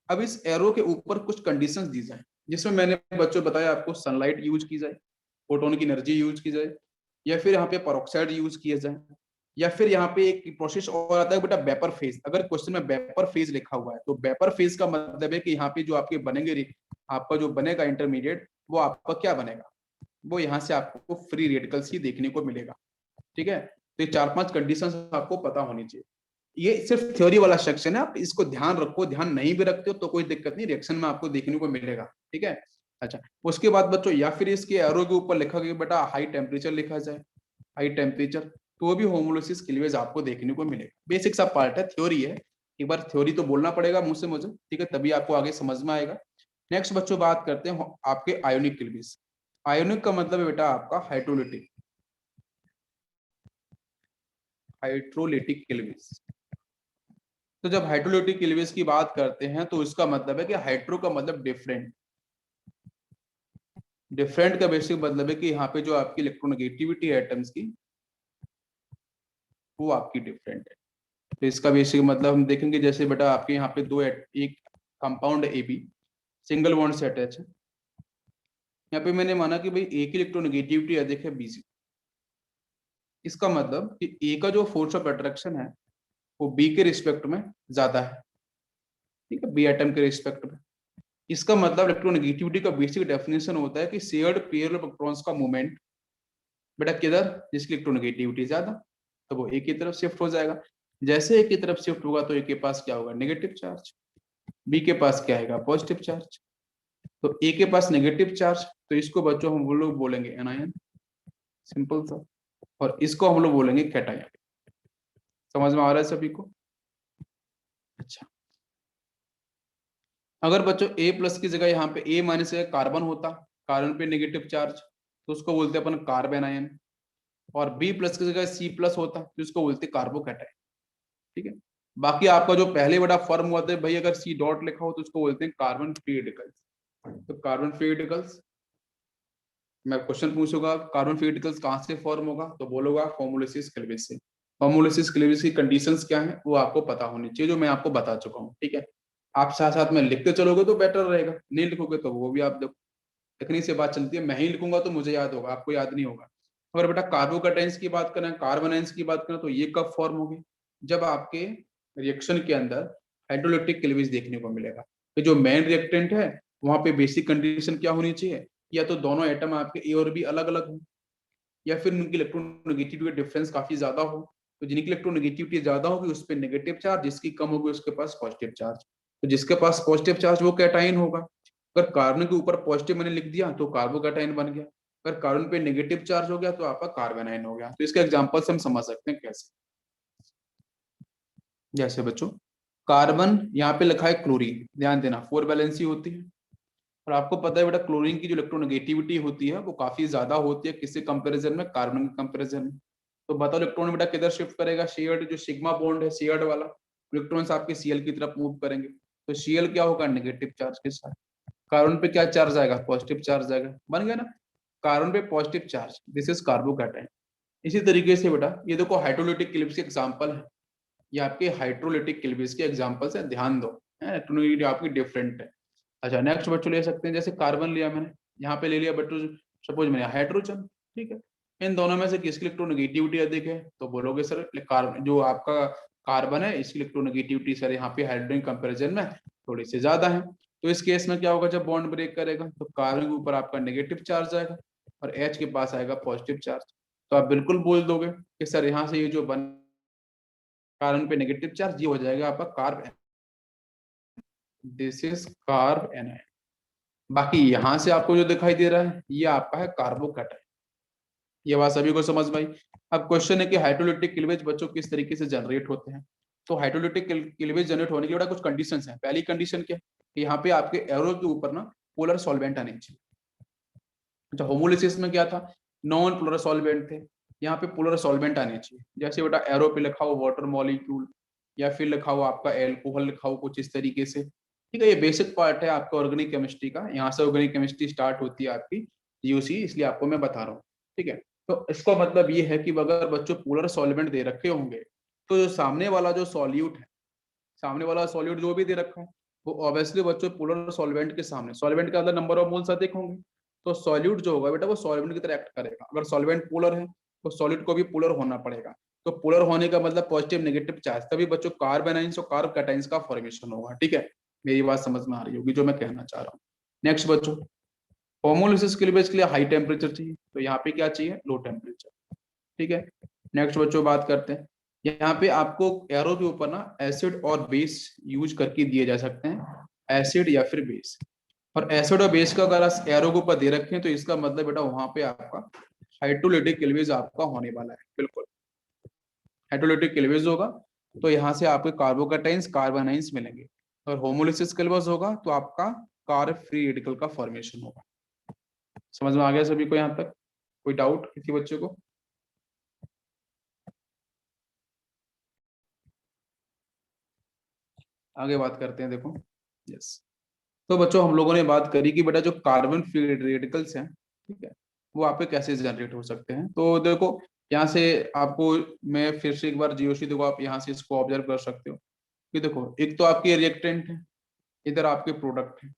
A: अब इस एरो के ऊपर कुछ कंडीशंस दी जाए, जिसमें मैंने बच्चों बताया आपको सनलाइट यूज की जाए, फोटोन की एनर्जी यूज की जाए, या फिर यहाँ पे पेरोक्साइड यूज किया जाए, या फिर यहाँ पे एक प्रोसेस और आता है बेटा वेपर फेज। अगर क्वेश्चन में वेपर फेज लिखा हुआ है तो वेपर फेज का मतलब है कि यहाँ पे जो आपके बनेंगे, आपका जो बनेगा इंटरमीडिएट, वो आपका क्या बनेगा, वो यहाँ से आपको फ्री रेडिकल्स ही देखने को मिलेगा। ठीक है, तो ये 4-5 कंडीशंस आपको पता होनी चाहिए। ये सिर्फ थ्योरी वाला सेक्शन है, आप इसको ध्यान रखो, ध्यान नहीं भी रखते हो तो कोई दिक्कत नहीं, रिएक्शन में आपको देखने को मिलेगा। ठीक है, अच्छा। उसके बाद बच्चों या फिर इसके एरो के ऊपर लिखा गया बेटा हाई टेम्परेचर लिखा जाए, हाई टेम्परेचर, तो वो भी होमोलिसिस क्लीवेज आपको देखने को मिलेगा। बेसिक सा पार्ट है, थ्योरी है, एक बार थ्योरी तो बोलना पड़ेगा मुंह से मुझे, ठीक है, तभी आपको आगे समझ में आएगा। नेक्स्ट बच्चों बात करते हैं आपके आयोनिक क्लीवेज। आयोनिक का मतलब है बेटा आपका हाइड्रोलिटिक, हाइड्रोलिटिक क्लीवेज। तो जब हाइड्रोलिटिक क्लीवेज की बात करते हैं तो इसका मतलब है कि हाइड्रो का मतलब डिफरेंट, डिफरेंट का बेसिक मतलब है कि यहाँ पे जो आपकी इलेक्ट्रोनेगेटिविटी है एटम्स की, वो आपकी डिफरेंट है। तो इसका बेसिक मतलब हम देखेंगे, जैसे बेटा आपके यहाँ पे एक compound A B single bond से अटैच है, यहाँ पे मैंने माना कि भाई ए की इलेक्ट्रोनेगेटिविटी अधिक है बी से। इसका मतलब कि ए का जो फोर्स ऑफ अट्रैक्शन है वो बी के रिस्पेक्ट में ज्यादा है, ठीक है, बी एटम के रिस्पेक्ट में। इसका मतलब इलेक्ट्रोनेगेटिविटी का बेसिक डेफिनेशन होता है कि शेयर्ड पेयर ऑफ इलेक्ट्रॉन्स का मूवमेंट बेटा किधर, जिसकी इलेक्ट्रोनेगेटिविटी ज्यादा, तो वो ए की तरफ शिफ्ट हो जाएगा। जैसे ए की तरफ शिफ्ट होगा तो ए के पास क्या होगा, नेगेटिव चार्ज, बी के पास क्या आएगा, पॉजिटिव चार्ज। तो ए के पास नेगेटिव चार्ज, तो इसको बच्चों हम लोग बोलेंगे एनायन, सिंपल सा। और इसको हम लोग बोलेंगे कैटायन। समझ में आ रहा है सभी को? अच्छा, अगर बच्चों ए प्लस की जगह यहाँ पे ए माइनस कार्बन होता, कार्बन पे नेगेटिव चार्ज, तो उसको बोलते हैं अपन कार्बन आयन। और बी प्लस की जगह सी प्लस होता तो उसको बोलते कार्बोकैटायन। ठीक है, बाकी आपका जो पहले बड़ा फॉर्म हुआ था भाई, अगर सी डॉट लिखा हो तो उसको बोलते हैं कार्बन फ्री रेडिकल्स। तो कार्बन फ्री रेडिकल्स, मैं क्वेश्चन पूछूंगा कार्बन फ्री रेडिकल्स कहाँ से फॉर्म होगा, तो बोलोगा होमोलिसिस क्लीवेज से। होमोलिसिस क्लीवेज की कंडीशंस क्या है वो आपको पता होनी चाहिए, जो मैं आपको बता चुका हूँ। ठीक है, आप साथ साथ में लिखते चलोगे तो बेटर रहेगा, नहीं लिखोगे तो वो भी आप देखो, लिखने से बात चलती है। मैं ही लिखूंगा तो मुझे याद होगा, आपको याद नहीं होगा। अगर बेटा कार्बोकैटायंस की बात करें, कार्बन आयंस की बात करें, तो ये कब फॉर्म होगी, जब आपके रिएक्शन के अंदर हाइड्रोलिटिक क्लीवेज देखने को मिलेगा। तो जो मेन रिएक्टेंट है वहां पे बेसिक कंडीशन क्या होनी चाहिए, या तो दोनों एटम आपके ए और बी अलग अलग हो, या फिर उनकी इलेक्ट्रोनेगेटिविटी डिफरेंस काफी ज्यादा हो। तो जिनकी इलेक्ट्रोनेगेटिविटी ज्यादा होगी उस पर नेगेटिव चार्ज, जिसकी कम होगी उसके पास पॉजिटिव चार्ज। तो जिसके पास पॉजिटिव चार्ज वो कैटायन होगा। अगर कार्बन के ऊपर पॉजिटिव मैंने लिख दिया तो कार्बोकैटायन बन गया, अगर कार्बन पे नेगेटिव चार्ज हो गया तो आपका कार्बन आयन हो गया। तो इसके एग्जांपल से हम समझ सकते हैं कैसे। जैसे बच्चों कार्बन यहाँ पे लिखा है क्लोरीन, ध्यान देना 4 वैलेंसी होती है, और आपको पता है बेटा क्लोरीन की जो इलेक्ट्रोनेगेटिविटी होती है वो काफी ज्यादा होती है किसके कंपैरिजन में, कार्बन के कंपैरिजन में। तो बताओ इलेक्ट्रॉन बेटा किधर शिफ्ट करेगा, शेयर्ड जो सिग्मा बॉन्ड है शेयर्ड वाला, इलेक्ट्रॉन्स आपके सीएल की तरफ मूव करेंगे, तो सीएल क्या होगा, नेगेटिव चार्ज के साथ। कार्बन पे क्या चार्ज आएगा, पॉजिटिव चार्ज आएगा, बन गया ना, कार्बन पे positive charge, this is carbocation. इसी तरीके से बेटा ये देखो हाइड्रोलिटिक क्लिप्स के एग्जांपल है, ये आपके हाइड्रोलिटिक क्लिप्स के एग्जांपल्स है, ध्यान दो, इलेक्ट्रोनेगेटिविटी आपकी डिफरेंट है। अच्छा नेक्स्ट बच्चों ले सकते हैं, जैसे कार्बन लिया मैंने, यहाँ पे ले लिया बच्चों सपोज मैंने हाइड्रोजन, ठीक है, इन दोनों में से किसकी इलेक्ट्रोनेगेटिविटी अधिक है, तो बोलोगे सर कार्बन जो आपका कार्बन है इसकी इलेक्ट्रोनेगेटिविटी सर यहाँ पे हाइड्रोजन कंपेरिजन में थोड़ी सी ज्यादा है। तो इस केस में क्या होगा, जब बॉन्ड ब्रेक करेगा तो कार्बन के ऊपर आपका नेगेटिव चार्ज आएगा और एच के पास आएगा पॉजिटिव चार्ज। तो आप बिल्कुल बोल दोगे कि सर यहाँ से ये जो बन कार्बन पे नेगेटिव चार्ज ये हो जाएगा आपका carb, this is carb anion. बाकी यहां से आपको जो दिखाई दे रहा है ये आपका है कार्बोकैटायन। ये बात सभी को समझ में आई। अब क्वेश्चन है कि हाइड्रोलिटिक क्लीवेज बच्चों किस तरीके से जनरेट होते हैं। तो हाइड्रोलिटिक क्लीवेज जनरेट होने के लिए कुछ कंडीशंस हैं। पहली कंडीशन क्या है कि यहाँ पे आपके एरो के ऊपर ना पोलर सॉल्वेंट आने चाहिए। अच्छा होमोलिसिस में क्या था, नॉन पोलर सॉल्वेंट थे, यहाँ पे पोलर सॉल्वेंट आने चाहिए। जैसे बेटा एरो पे लिखा हो वाटर मॉलिक्यूल या फिर लिखा हो आपका एल्कोहल लिखा हो कुछ इस तरीके से, ठीक है। ये बेसिक पार्ट है आपका ऑर्गेनिक केमिस्ट्री का, यहाँ से ऑर्गेनिक केमिस्ट्री स्टार्ट होती है आपकी यूसी, इसलिए आपको मैं बता रहा हूँ, ठीक है। तो इसका मतलब ये है कि अगर बच्चों पोलर सॉल्वेंट दे रखे होंगे तो जो सामने वाला जो सॉल्यूट है, सामने वाला सॉल्यूट जो भी दे रखा है वो ऑब्वियसली बच्चों पोलर सॉल्वेंट के सामने, सॉल्वेंट के अंदर नंबर ऑफ मोल्स अधिक होंगे, तो सॉल्यूट जो होगा बेटा वो सॉल्वेंट की तरह एक्ट करेगा। अगर सॉल्वेंट पोलर है तो सॉल्यूट को भी पोलर होना पड़ेगा। तो पोलर होने का मतलब पॉजिटिव नेगेटिव चार्ज, तभी बच्चों कार्ब एनाइंस और कार्ब कैटाइंस का फॉर्मेशन होगा, ठीक है। मेरी बात समझ में आ रही होगी जो मैं कहना चाह रहा हूँ। नेक्स्ट बच्चों होमोलिसिस के लिए हाई टेम्परेचर चाहिए, तो यहाँ पे क्या चाहिए, लो टेम्परेचर, ठीक है। नेक्स्ट बच्चों बात करते हैं, यहाँ पे आपको एरो के ऊपर ना एसिड और बेस यूज करके दिए जा सकते हैं, एसिड या फिर बेस। और एसिड और बेस का अगर एरो के ऊपर दे रखे हैं तो इसका मतलब बेटा वहां पे आपका हाइड्रोलिटिक क्लीवेज आपका होने वाला है, बिल्कुल हाइड्रोलिटिक क्लीवेज होगा। तो यहाँ से आपके कार्बोकैटाइंस कार्बोनाइंस मिलेंगे, और होमोलिसिस क्लीवेज होगा तो आपका कार्ब फ्री रेडिकल का फॉर्मेशन होगा। समझ में आ गया सभी को यहाँ तक, कोई डाउट किसी बच्चे को? आगे बात करते हैं, देखो यस। तो बच्चों हम लोगों ने बात करी कि बेटा जो कार्बन फ्री रेडिकल्स हैं, ठीक है, वो आप पे कैसे जनरेट हो सकते हैं। तो देखो यहाँ से आपको मैं फिर से एक बार जीओसी देखो, आप यहाँ से इसको ऑब्जर्व कर सकते हो कि देखो एक तो आपकी रिएक्टेंट है, इधर आपके प्रोडक्ट है।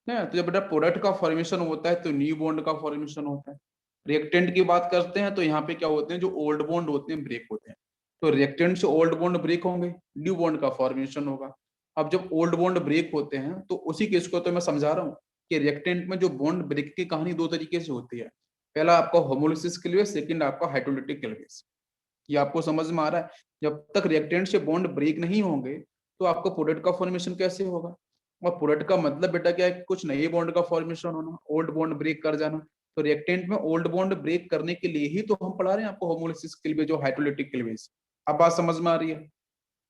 A: तो जब बेटा प्रोडक्ट का फॉर्मेशन होता है तो न्यू बॉन्ड का फॉर्मेशन होता है। रिएक्टेंट की बात करते हैं तो यहाँ पे क्या होते हैं, जो ओल्ड बॉन्ड होते हैं ब्रेक होते हैं, तो रिएक्टेंट से ओल्ड बॉन्ड ब्रेक होंगे, न्यू बॉन्ड का फॉर्मेशन होगा। अब जब ओल्ड बॉन्ड ब्रेक होते हैं तो उसी केस को तो मैं समझा रहा हूँ कि रिएक्टेंट में जो बॉन्ड ब्रेक की कहानी दो तरीके से होती है। पहला आपका होमोलिसिस क्लीवेज, सेकंड आपका हाइड्रोलिटिक क्लीवेज। ये आपको समझ में आ रहा है? जब तक रिएक्टेंट से बॉन्ड ब्रेक नहीं होंगे तो आपको प्रोडक्ट का फॉर्मेशन कैसे होगा। और प्रोडक्ट का मतलब बेटा क्या है, कुछ नए बॉन्ड का फॉर्मेशन होना, ओल्ड बॉन्ड ब्रेक कर जाना। तो रिएक्टेंट में ओल्ड बॉन्ड ब्रेक करने के लिए ही तो हम पढ़ा रहे हैं आपको होमोलिसिस क्लीवेज और हाइड्रोलिटिक क्लीवेज। अब बात समझ में आ रही है,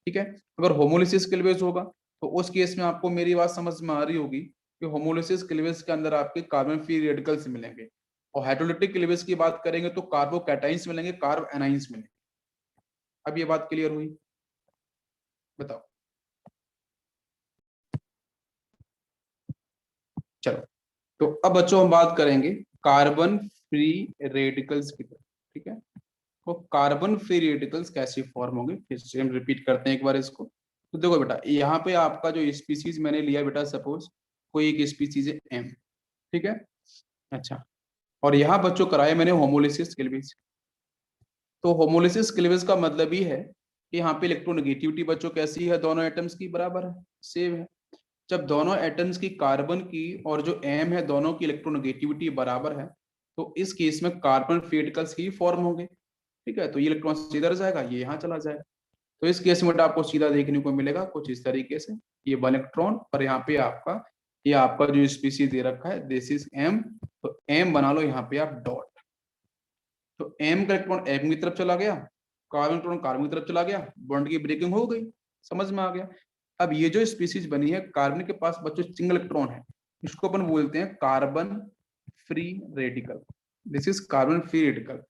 A: ठीक है। अगर होमोलिसिस क्लीवेज होगा तो उस केस में आपको मेरी बात समझ में आ रही होगी कि होमोलिसिस क्लीवेज के अंदर आपके कार्बन फ्री रेडिकल्स मिलेंगे, और हाइड्रोलिटिक क्लीवेज की बात करेंगे तो कार्बोकैटाइंस मिलेंगे, कार्ब एनाइंस मिलेंगे। अब ये बात क्लियर हुई, बताओ। चलो तो अब बच्चों हम बात करेंगे कार्बन फ्री रेडिकल्स की तरफ, ठीक है। तो कार्बन फ्री रेडिकल्स कैसे फॉर्म होंगे, फिर से हम रिपीट करते हैं एक बार इसको। तो देखो बेटा यहाँ पे आपका जो स्पीसीज मैंने लिया बेटा, सपोज कोई एक स्पीसीज है एम, ठीक है। अच्छा, और यहाँ बच्चों कराए मैंने होमोलिसिस क्लीवेज। तो होमोलिसिस क्लीवेज का मतलब ही है कि यहाँ पे इलेक्ट्रोनेगेटिविटी बच्चों कैसी है, दोनों एटम्स की बराबर है, सेम है। जब दोनों एटम्स की कार्बन की और जो एम है दोनों की इलेक्ट्रोनेगेटिविटी बराबर है तो इस केस में कार्बन फ्री रेडिकल्स ही फॉर्म होंगे, ठीक है। तो ये इलेक्ट्रॉन इधर जाएगा, ये यहाँ चला जाएगा। तो इस केस में आपको सीधा देखने को मिलेगा कुछ इस तरीके से, ये 1 इलेक्ट्रॉन और यहाँ पे आपका ये आपका जो स्पीसीज दे रखा है दिस इज एम, तो एम बना लो यहाँ पे आप डॉट। तो एम का इलेक्ट्रॉन एम की तरफ चला गया, कार्बन इलेक्ट्रॉन कार्बन की तरफ चला गया, बॉन्ड की ब्रेकिंग हो गई। समझ में आ गया। अब ये जो स्पीसीज बनी है, कार्बन के पास बच्चों सिंगल इलेक्ट्रॉन है, इसको अपन बोलते हैं carbon free radical. This is carbon free radical.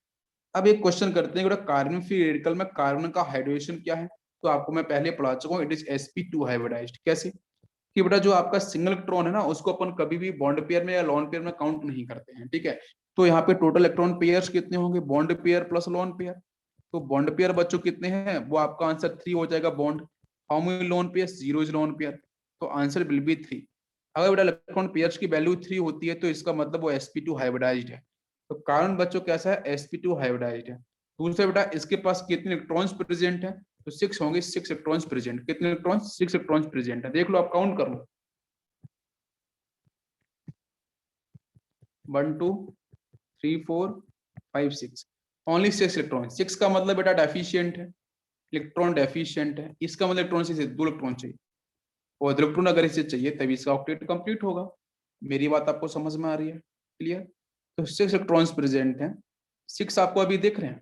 A: अब एक क्वेश्चन करते हैं, बेटा कार्बन फ्री रेडिकल में कार्बन का हाइड्रोजन क्या है? तो आपको मैं पहले पढ़ा चुका हूँ, इट इज sp2 हाइब्रिडाइज्ड। कैसे कि बेटा जो आपका सिंगल इलेक्ट्रॉन है ना, उसको अपन कभी भी बॉन्ड पेयर में या लॉन पेयर में काउंट नहीं करते हैं, ठीक है। तो यहाँ पे टोटल इलेक्ट्रॉन पेयर्स कितने होंगे? Bond pair plus lone pair. तो बॉन्ड पेयर बच्चों कितने हैं? वो आपका आंसर 3 हो जाएगा bond. How many lone pair? 0 is lone pair, तो आंसर विल बी 3। अगर बेटा इलेक्ट्रॉन पेयर्स की वैल्यू 3 होती है तो इसका मतलब वो sp2 हाइब्रिडाइज्ड है। तो कारण बच्चों कैसा है? sp2 हाइब्रिडाइज्ड है। दूसरा बेटा इसके पास कितने इलेक्ट्रॉन्स प्रेजेंट है? तो 6 होंगे, 6 इलेक्ट्रॉन्स प्रेजेंट। कितने इलेक्ट्रॉन्स? 6 इलेक्ट्रॉन्स प्रेजेंट है। देख लो, आप काउंट कर लो, 1 2 3 4 5 6, ओनली 6 इलेक्ट्रॉन। 6 का मतलब बेटा डेफिशिएंट है, इलेक्ट्रॉन डेफिशिएंट है। इसका मतलब इलेक्ट्रॉन से 2 इलेक्ट्रॉन चाहिए, और इलेक्ट्रॉन अगर इसे चाहिए तभी इसका ऑक्टेट कंप्लीट होगा। मेरी बात आपको समझ में आ रही है? क्लियर? तो 6 इलेक्ट्रॉन्स प्रेजेंट हैं। 6 आपको अभी दिख रहे हैं,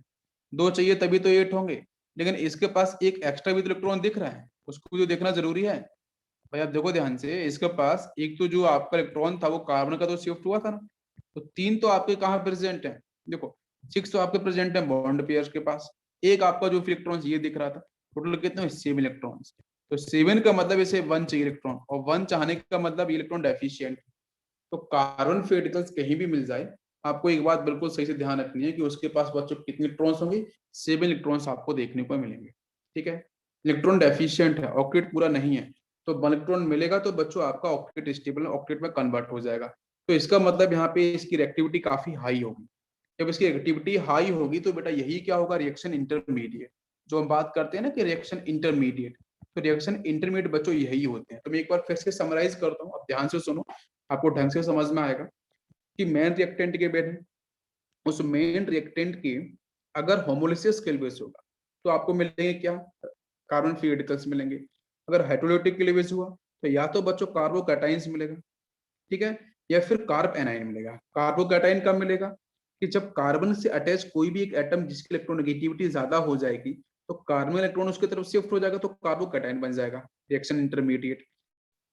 A: 2 चाहिए तभी तो 8 होंगे। लेकिन इसके पास एक एक्स्ट्रा भी इलेक्ट्रॉन दिख रहा है, उसको भी तो देखना जरूरी है। भाई आप देखो ध्यान से, इसके पास एक तो जो आपका इलेक्ट्रॉन था वो कार्बन का तो शिफ्ट हुआ था ना, तो 3 तो आपके कहाँ प्रेजेंट है? देखो 6 तो आपके प्रेजेंट है बॉन्ड पेयर्स के पास, एक आपका जो इलेक्ट्रॉन ये दिख रहा था। टोटल कितने? 7 इलेक्ट्रॉन्स। तो 7 का मतलब इसे 1 चाहिए इलेक्ट्रॉन, और 1 चाहने का मतलब इलेक्ट्रॉन डेफिशिएंट। तो कार्बन फ्री रेडिकल्स कहीं भी मिल जाए, आपको एक बात बिल्कुल सही से ध्यान रखनी है कि उसके पास बच्चों कितने इलेक्ट्रॉन्स होंगे? 7 इलेक्ट्रॉन्स आपको देखने को मिलेंगे, ठीक है। इलेक्ट्रॉन डेफिशिएंट है, ऑक्टेट पूरा नहीं है, तो 1 इलेक्ट्रॉन मिलेगा तो बच्चों आपका ऑक्टेट स्टेबल ऑक्टेट में कन्वर्ट हो जाएगा। तो इसका मतलब यहाँ पे इसकी रिएक्टिविटी काफी हाई होगी। जब इसकी एक्टिविटी हाई होगी तो बेटा यही क्या होगा? Reaction intermediate. जो हम बात करते हैं ना कि रिएक्शन इंटरमीडिएट, तो रिएक्शन इंटरमीडिएट बच्चों यही होते हैं। तो मैं एक बार फिर से समराइज करता हूँ, अब ध्यान से सुनो, आपको ढंग से समझ में आएगा कि मेन रिएक्टेंट के बेटे, उस मेन रिएक्टेंट की अगर होमोलिसिस के होगा तो आपको मिलेंगे क्या? कार्बन फ्री रेडिकल्स मिलेंगे। अगर हाइड्रोलिटिक के लिए हुआ तो या तो बच्चों कार्बोकैटाइंस मिलेगा, ठीक है, या फिर कार्ब एनाइन मिलेगा। कार्बोकैटाइन कब मिलेगा? कि जब कार्बन से अटैच कोई भी एक एटम जिसकी इलेक्ट्रोनेगेटिविटी ज्यादा हो जाएगी, तो कार्बन इलेक्ट्रॉन उसकी तरफ शिफ्ट हो जाएगा, तो कार्बोकैटाइन बन जाएगा, रिएक्शन इंटरमीडिएट।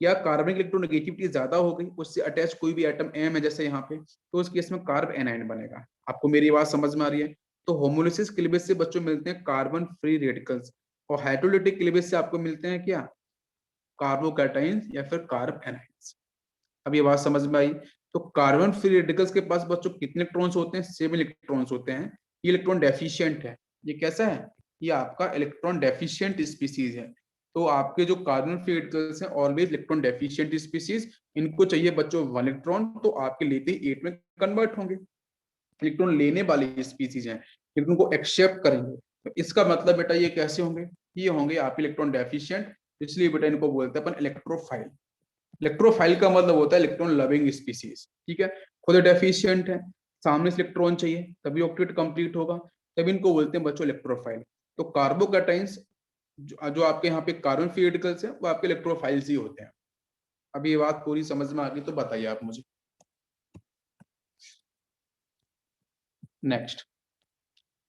A: या कार्बन की इलेक्ट्रोनेगेटिविटी ज्यादा हो गई, उससे अटैच कोई भी एटम एम है जैसे यहाँ पे, तो उस केस में कार्ब एनाइन बनेगा। आपको मेरी बात समझ में आ रही है? तो होमोलिसिस क्लीवेज से बच्चों मिलते हैं कार्बन फ्री रेडिकल्स, और हाइड्रोलिटिक क्लीवेज से आपको मिलते हैं क्या? कार्बोकैटाइंस या फिर कार्ब एनाइंस। अब ये बात समझ में आई? तो कार्बन फ्री रेडिकल्स के पास बच्चों कितने इलेक्ट्रॉन्स होते हैं? 7 इलेक्ट्रॉन्स होते हैं। ये इलेक्ट्रॉन डेफिशिएंट है। ये कैसा है? ये आपका इलेक्ट्रॉन डेफिशिएंट स्पीसीज है। तो आपके जो कार्बन फ्री रेडिकल्स हैं ऑलवेज इलेक्ट्रॉन डेफिशिएंट स्पीसीज, इनको चाहिए बच्चों 1 इलेक्ट्रॉन, तो आपके लेते ही 8 में कन्वर्ट होंगे। इलेक्ट्रॉन लेने वाली स्पीसीज हैं, इलेक्ट्रॉन को एक्सेप्ट करेंगे, तो इसका मतलब बेटा ये कैसे होंगे? ये होंगे आप इलेक्ट्रॉन डेफिशिएंट, इसलिए बेटा इनको बोलते हैं अपन इलेक्ट्रोफाइल। इलेक्ट्रोफाइल का मतलब होता है इलेक्ट्रॉन लविंग स्पीसीज, ठीक है। खुद डेफिशिएंट है, सामने से इलेक्ट्रॉन चाहिए तभी ऑक्टेट कंप्लीट होगा, तभी इनको बोलते हैं बच्चों इलेक्ट्रोफाइल। तो कार्बोकैटाइंस जो आपके यहाँ पे कार्बन फ्री रेडिकल्स है वो आपके इलेक्ट्रोफाइल्स ही होते हैं। अभी ये बात पूरी समझ में आ गई तो बताइए आप मुझे। नेक्स्ट,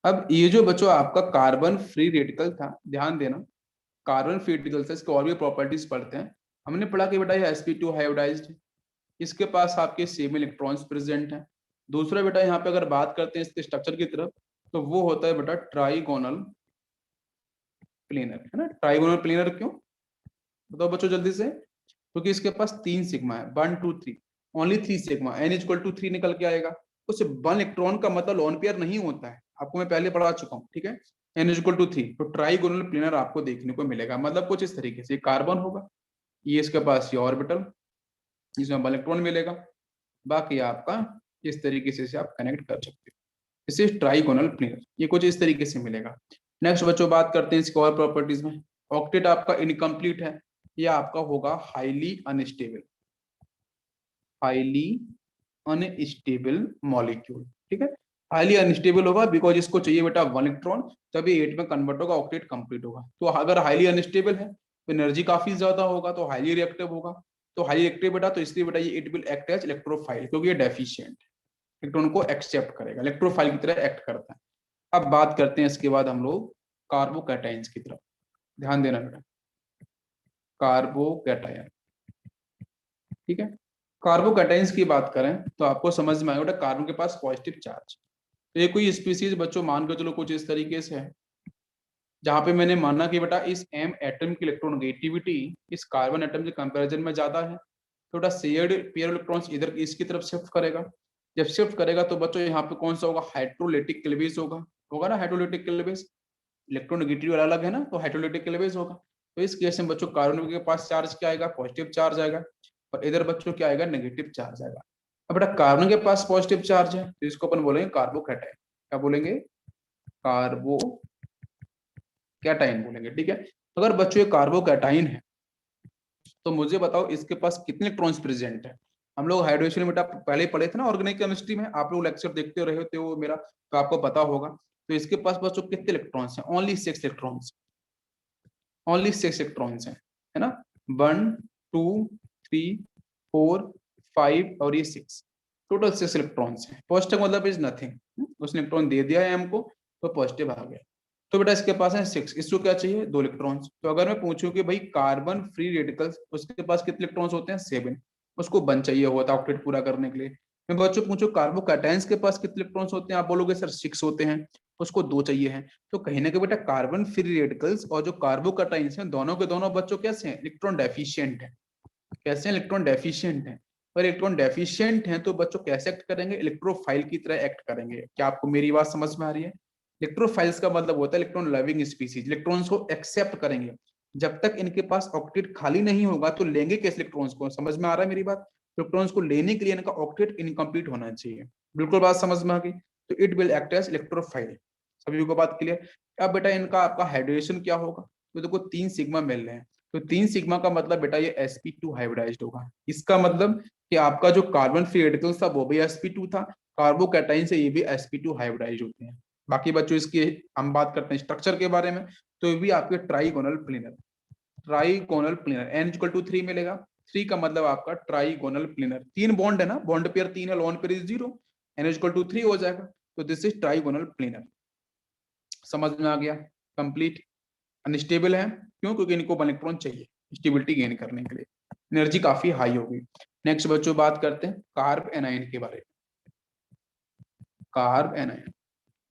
A: अब ये जो बच्चों आपका कार्बन फ्री रेडिकल था, ध्यान देना, कार्बन फ्री रेडिकल से इसके और भी प्रॉपर्टीज पढ़ते हैं। हमने पढ़ा कि बेटा ये sp2 हाइब्रिडाइज्ड, इसके पास आपके सेम इलेक्ट्रॉन्स प्रेजेंट हैं। दूसरा बेटा यहाँ पे अगर बात करते हैं इसके स्ट्रक्चर की तरफ, तो वो होता है बेटा ट्राइगोनल प्लेनर, है ना। ट्राइगोनल प्लेनर क्यों बताओ बच्चों जल्दी से? क्योंकि इसके पास 3 सिग्मा है, 1 2 3, only 3 sigma, n equal to 3 निकल के आएगा। उस 1 इलेक्ट्रॉन का मतलब लोन पेयर नहीं होता है, आपको मैं पहले पढ़ा चुका हूँ, ठीक है। n इक्वल टू 3, तो ट्राइगोनल प्लेनर आपको देखने को मिलेगा, मतलब कुछ इस तरीके से कार्बन होगा, ये इसके पास ये ऑर्बिटल, इसमें 1 इलेक्ट्रॉन मिलेगा, बाकी आपका इस तरीके से आप कनेक्ट कर सकते हो। इसे ट्राइगोनल प्लेनर, ये कुछ इस तरीके से मिलेगा। नेक्स्ट बच्चों बात करते हैं इसकी और प्रॉपर्टीज में। ऑक्टेट आपका इनकम्प्लीट है, यह आपका होगा highly unstable, highly unstable molecule, ठीक है। हाईली अनस्टेबल होगा बिकॉज इसको चाहिए बेटा 1 इलेक्ट्रॉन, तभी 8 में कन्वर्ट होगा, ऑक्टेट कंप्लीट होगा। तो अगर हाईली अनस्टेबल है तो एनर्जी काफी ज्यादा होगा, तो हाईली रिएक्टिव होगा, तो हाई इलेक्ट्रिक बेटा, तो इसलिए बेटा ये it will act as electrophile, क्योंकि ये डेफिशिएंट इलेक्ट्रॉन को एक्सेप्ट करेगा, इलेक्ट्रोफाइल की तरह एक्ट करता है। अब बात करते हैं इसके बाद हम लोग कार्बोकैटायंस की तरफ, ध्यान देना बेटा, कार्बोकैटायन, ठीक है। कार्बोकैटायंस की बात करें तो आपको समझ में आएगा बेटा, कार्बन के पास पॉजिटिव चार्ज, तो ये कोई स्पीसीज बच्चों मान के चलो कुछ इस तरीके से है, जहां पे मैंने माना कि बेटा इस एम एटम की इलेक्ट्रोनेगेटिविटी इस कार्बन एटम के कंपैरिजन में ज्यादा है, तो बेटा शेयर्ड पेयर इलेक्ट्रॉन्स इधर इसकी तरफ शिफ्ट करेगा। जब शिफ्ट करेगा तो बच्चों यहाँ पे कौन सा होगा, हाइड्रोलिटिक क्लीवेज होगा, होगा ना हाइड्रोलिटिक क्लीवेज, इलेक्ट्रोनेगेटिव अलग है ना, तो हाइड्रोलिटिक क्लीवेज होगा। तो इस केस में बच्चों कार्बन के पास चार्ज क्या आएगा, पॉजिटिव चार्ज आएगा, और इधर बच्चों क्या आएगा, नेगेटिव चार्ज आएगा। अब बेटा कार्बन के पास पॉजिटिव चार्ज है, तो इसको अपन बोलेंगे कार्बोकैटायन, क्या बोलेंगे, कार्बो कैटाइन बोलेंगे, ठीक है। अगर बच्चों ये कार्बोकैटाइन है तो मुझे बताओ इसके पास कितने इलेक्ट्रॉन्स प्रेजेंट है। हम लोग हाइड्रोजन बेटा पहले ही पढ़े थे ना ऑर्गेनिक केमिस्ट्री में, आप लोग लेक्चर देखते रहे होते हो मेरा, तो आपको पता होगा। तो इसके पास बच्चों कितने इलेक्ट्रॉन्स हैं, ओनली 6 इलेक्ट्रॉन्स, ओनली 6 इलेक्ट्रॉन्स हैं, है ना, 1 2 3 4 5 और ये 6, टोटल 6 इलेक्ट्रॉन्स हैं। पॉजिटिव मतलब इज नथिंग, उसने इलेक्ट्रॉन दे दिया है हमको तो पॉजिटिव आ गया। तो बेटा इसके पास है 6, इसको क्या चाहिए, 2 इलेक्ट्रॉन्स। तो अगर मैं पूछूं कि भाई कार्बन फ्री रेडिकल्स उसके पास कितने इलेक्ट्रॉन्स होते हैं, 7, उसको 1 चाहिए होता है ऑक्टेट पूरा करने के लिए। मैं बच्चों पूछूं कार्बोकैटायंस के पास कितने इलेक्ट्रॉन्स होते हैं, आप बोलोगे सर 6 होते हैं, उसको 2 चाहिए हैं। तो कहीं ना कहीं बेटा कार्बन फ्री रेडिकल्स और जो कार्बोकैटायंस हैं दोनों के दोनों बच्चों कैसे हैं, इलेक्ट्रॉन डेफिशिएंट है। कैसे इलेक्ट्रॉन डेफिशिएंट है, पर इलेक्ट्रॉन डेफिशिएंट है तो बच्चों कैसे एक्ट करेंगे, इलेक्ट्रोफाइल की तरह एक्ट करेंगे। क्या आपको मेरी बात समझ में आ रही है। इलेक्ट्रोफाइल्स का मतलब होता है इलेक्ट्रॉन लविंग स्पीसीज, इलेक्ट्रॉन्स को एक्सेप्ट करेंगे। जब तक इनके पास ऑक्टेट खाली नहीं होगा तो लेंगे कैसे इलेक्ट्रॉन्स को, समझ में आ रहा है मेरी बात। इलेक्ट्रॉन्स को लेने के लिए इनका ऑक्टेट इनकम्प्लीट होना चाहिए। बिल्कुल बात समझ में आ गई। तो it will act as electrophile, सभी को बात क्लियर। अब बेटा इनका आपका हाइड्रेशन क्या होगा, तो देखो 3 सिग्मा मिल रहे हैं, तो 3 सिग्मा का मतलब बेटा ये sp2 हाइब्रिडाइज्ड होगा। इसका मतलब कि आपका जो कार्बन फ्री रेडिकल्स था वो भी sp2 था, कार्बोकैटाइन से ये भी sp2 हाइब्रिडाइज्ड होते हैं। बाकी बच्चों इसकी हम बात करते हैं स्ट्रक्चर के बारे में, तो ये भी आपके trigonal planar, trigonal planar n=3 मिलेगा। 3 का मतलब आपका ट्राइगोनल प्लेनर, 3 बॉन्ड है ना, बॉन्ड पेयर 3 है, लोन पेयर इज 0, n=3 हो जाएगा। तो दिस इज ट्राइगोनल प्लेनर, समझ में आ गया, कंप्लीट। अनस्टेबल है क्यों, क्योंकि इनको 1 इलेक्ट्रॉन चाहिए स्टेबिलिटी गेन करने के लिए, एनर्जी काफी हाई होगी। नेक्स्ट बच्चों बात करते हैं कार्ब एनायन के बारे में। कार्ब एनायन,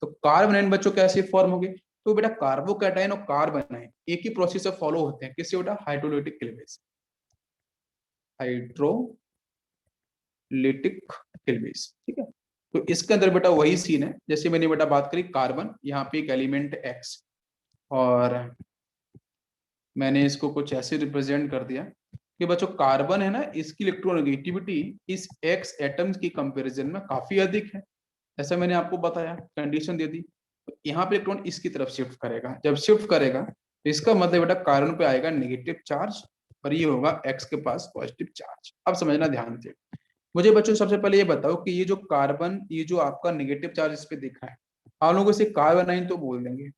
A: तो कार्ब एनायन बच्चों कैसे फॉर्म होगी, तो बेटा कार्बोकैटायन और कार्ब एनायन एक ही प्रोसेस से फॉलो होते हैं, किससे बेटा, हाइड्रोलिटिक क्लीवेज, हाइड्रोलिटिक क्लीवेज, ठीक है। तो इसके अंदर बेटा वही सीन है जैसे मैंने बेटा बात करी कार्बन, यहाँ पे एक एलिमेंट एक्स, और मैंने इसको कुछ ऐसे रिप्रेजेंट कर दिया कि बच्चों कार्बन है ना, इसकी इलेक्ट्रोनेगेटिविटी इस एक्स एटम्स की कंपैरिजन में काफी अधिक है, ऐसा मैंने आपको बताया, कंडीशन दे दी। तो यहाँ पे इलेक्ट्रॉन इसकी तरफ शिफ्ट करेगा, जब शिफ्ट करेगा तो इसका मतलब बेटा कार्बन पे आएगा नेगेटिव चार्ज और ये होगा एक्स के पास पॉजिटिव चार्ज। अब समझना ध्यान से, मुझे बच्चों सबसे पहले ये बताओ कि ये जो कार्बन, ये जो आपका नेगेटिव चार्ज इस पे दिख रहा है, आप लोगों से कार्ब एनाइन तो बोल देंगे,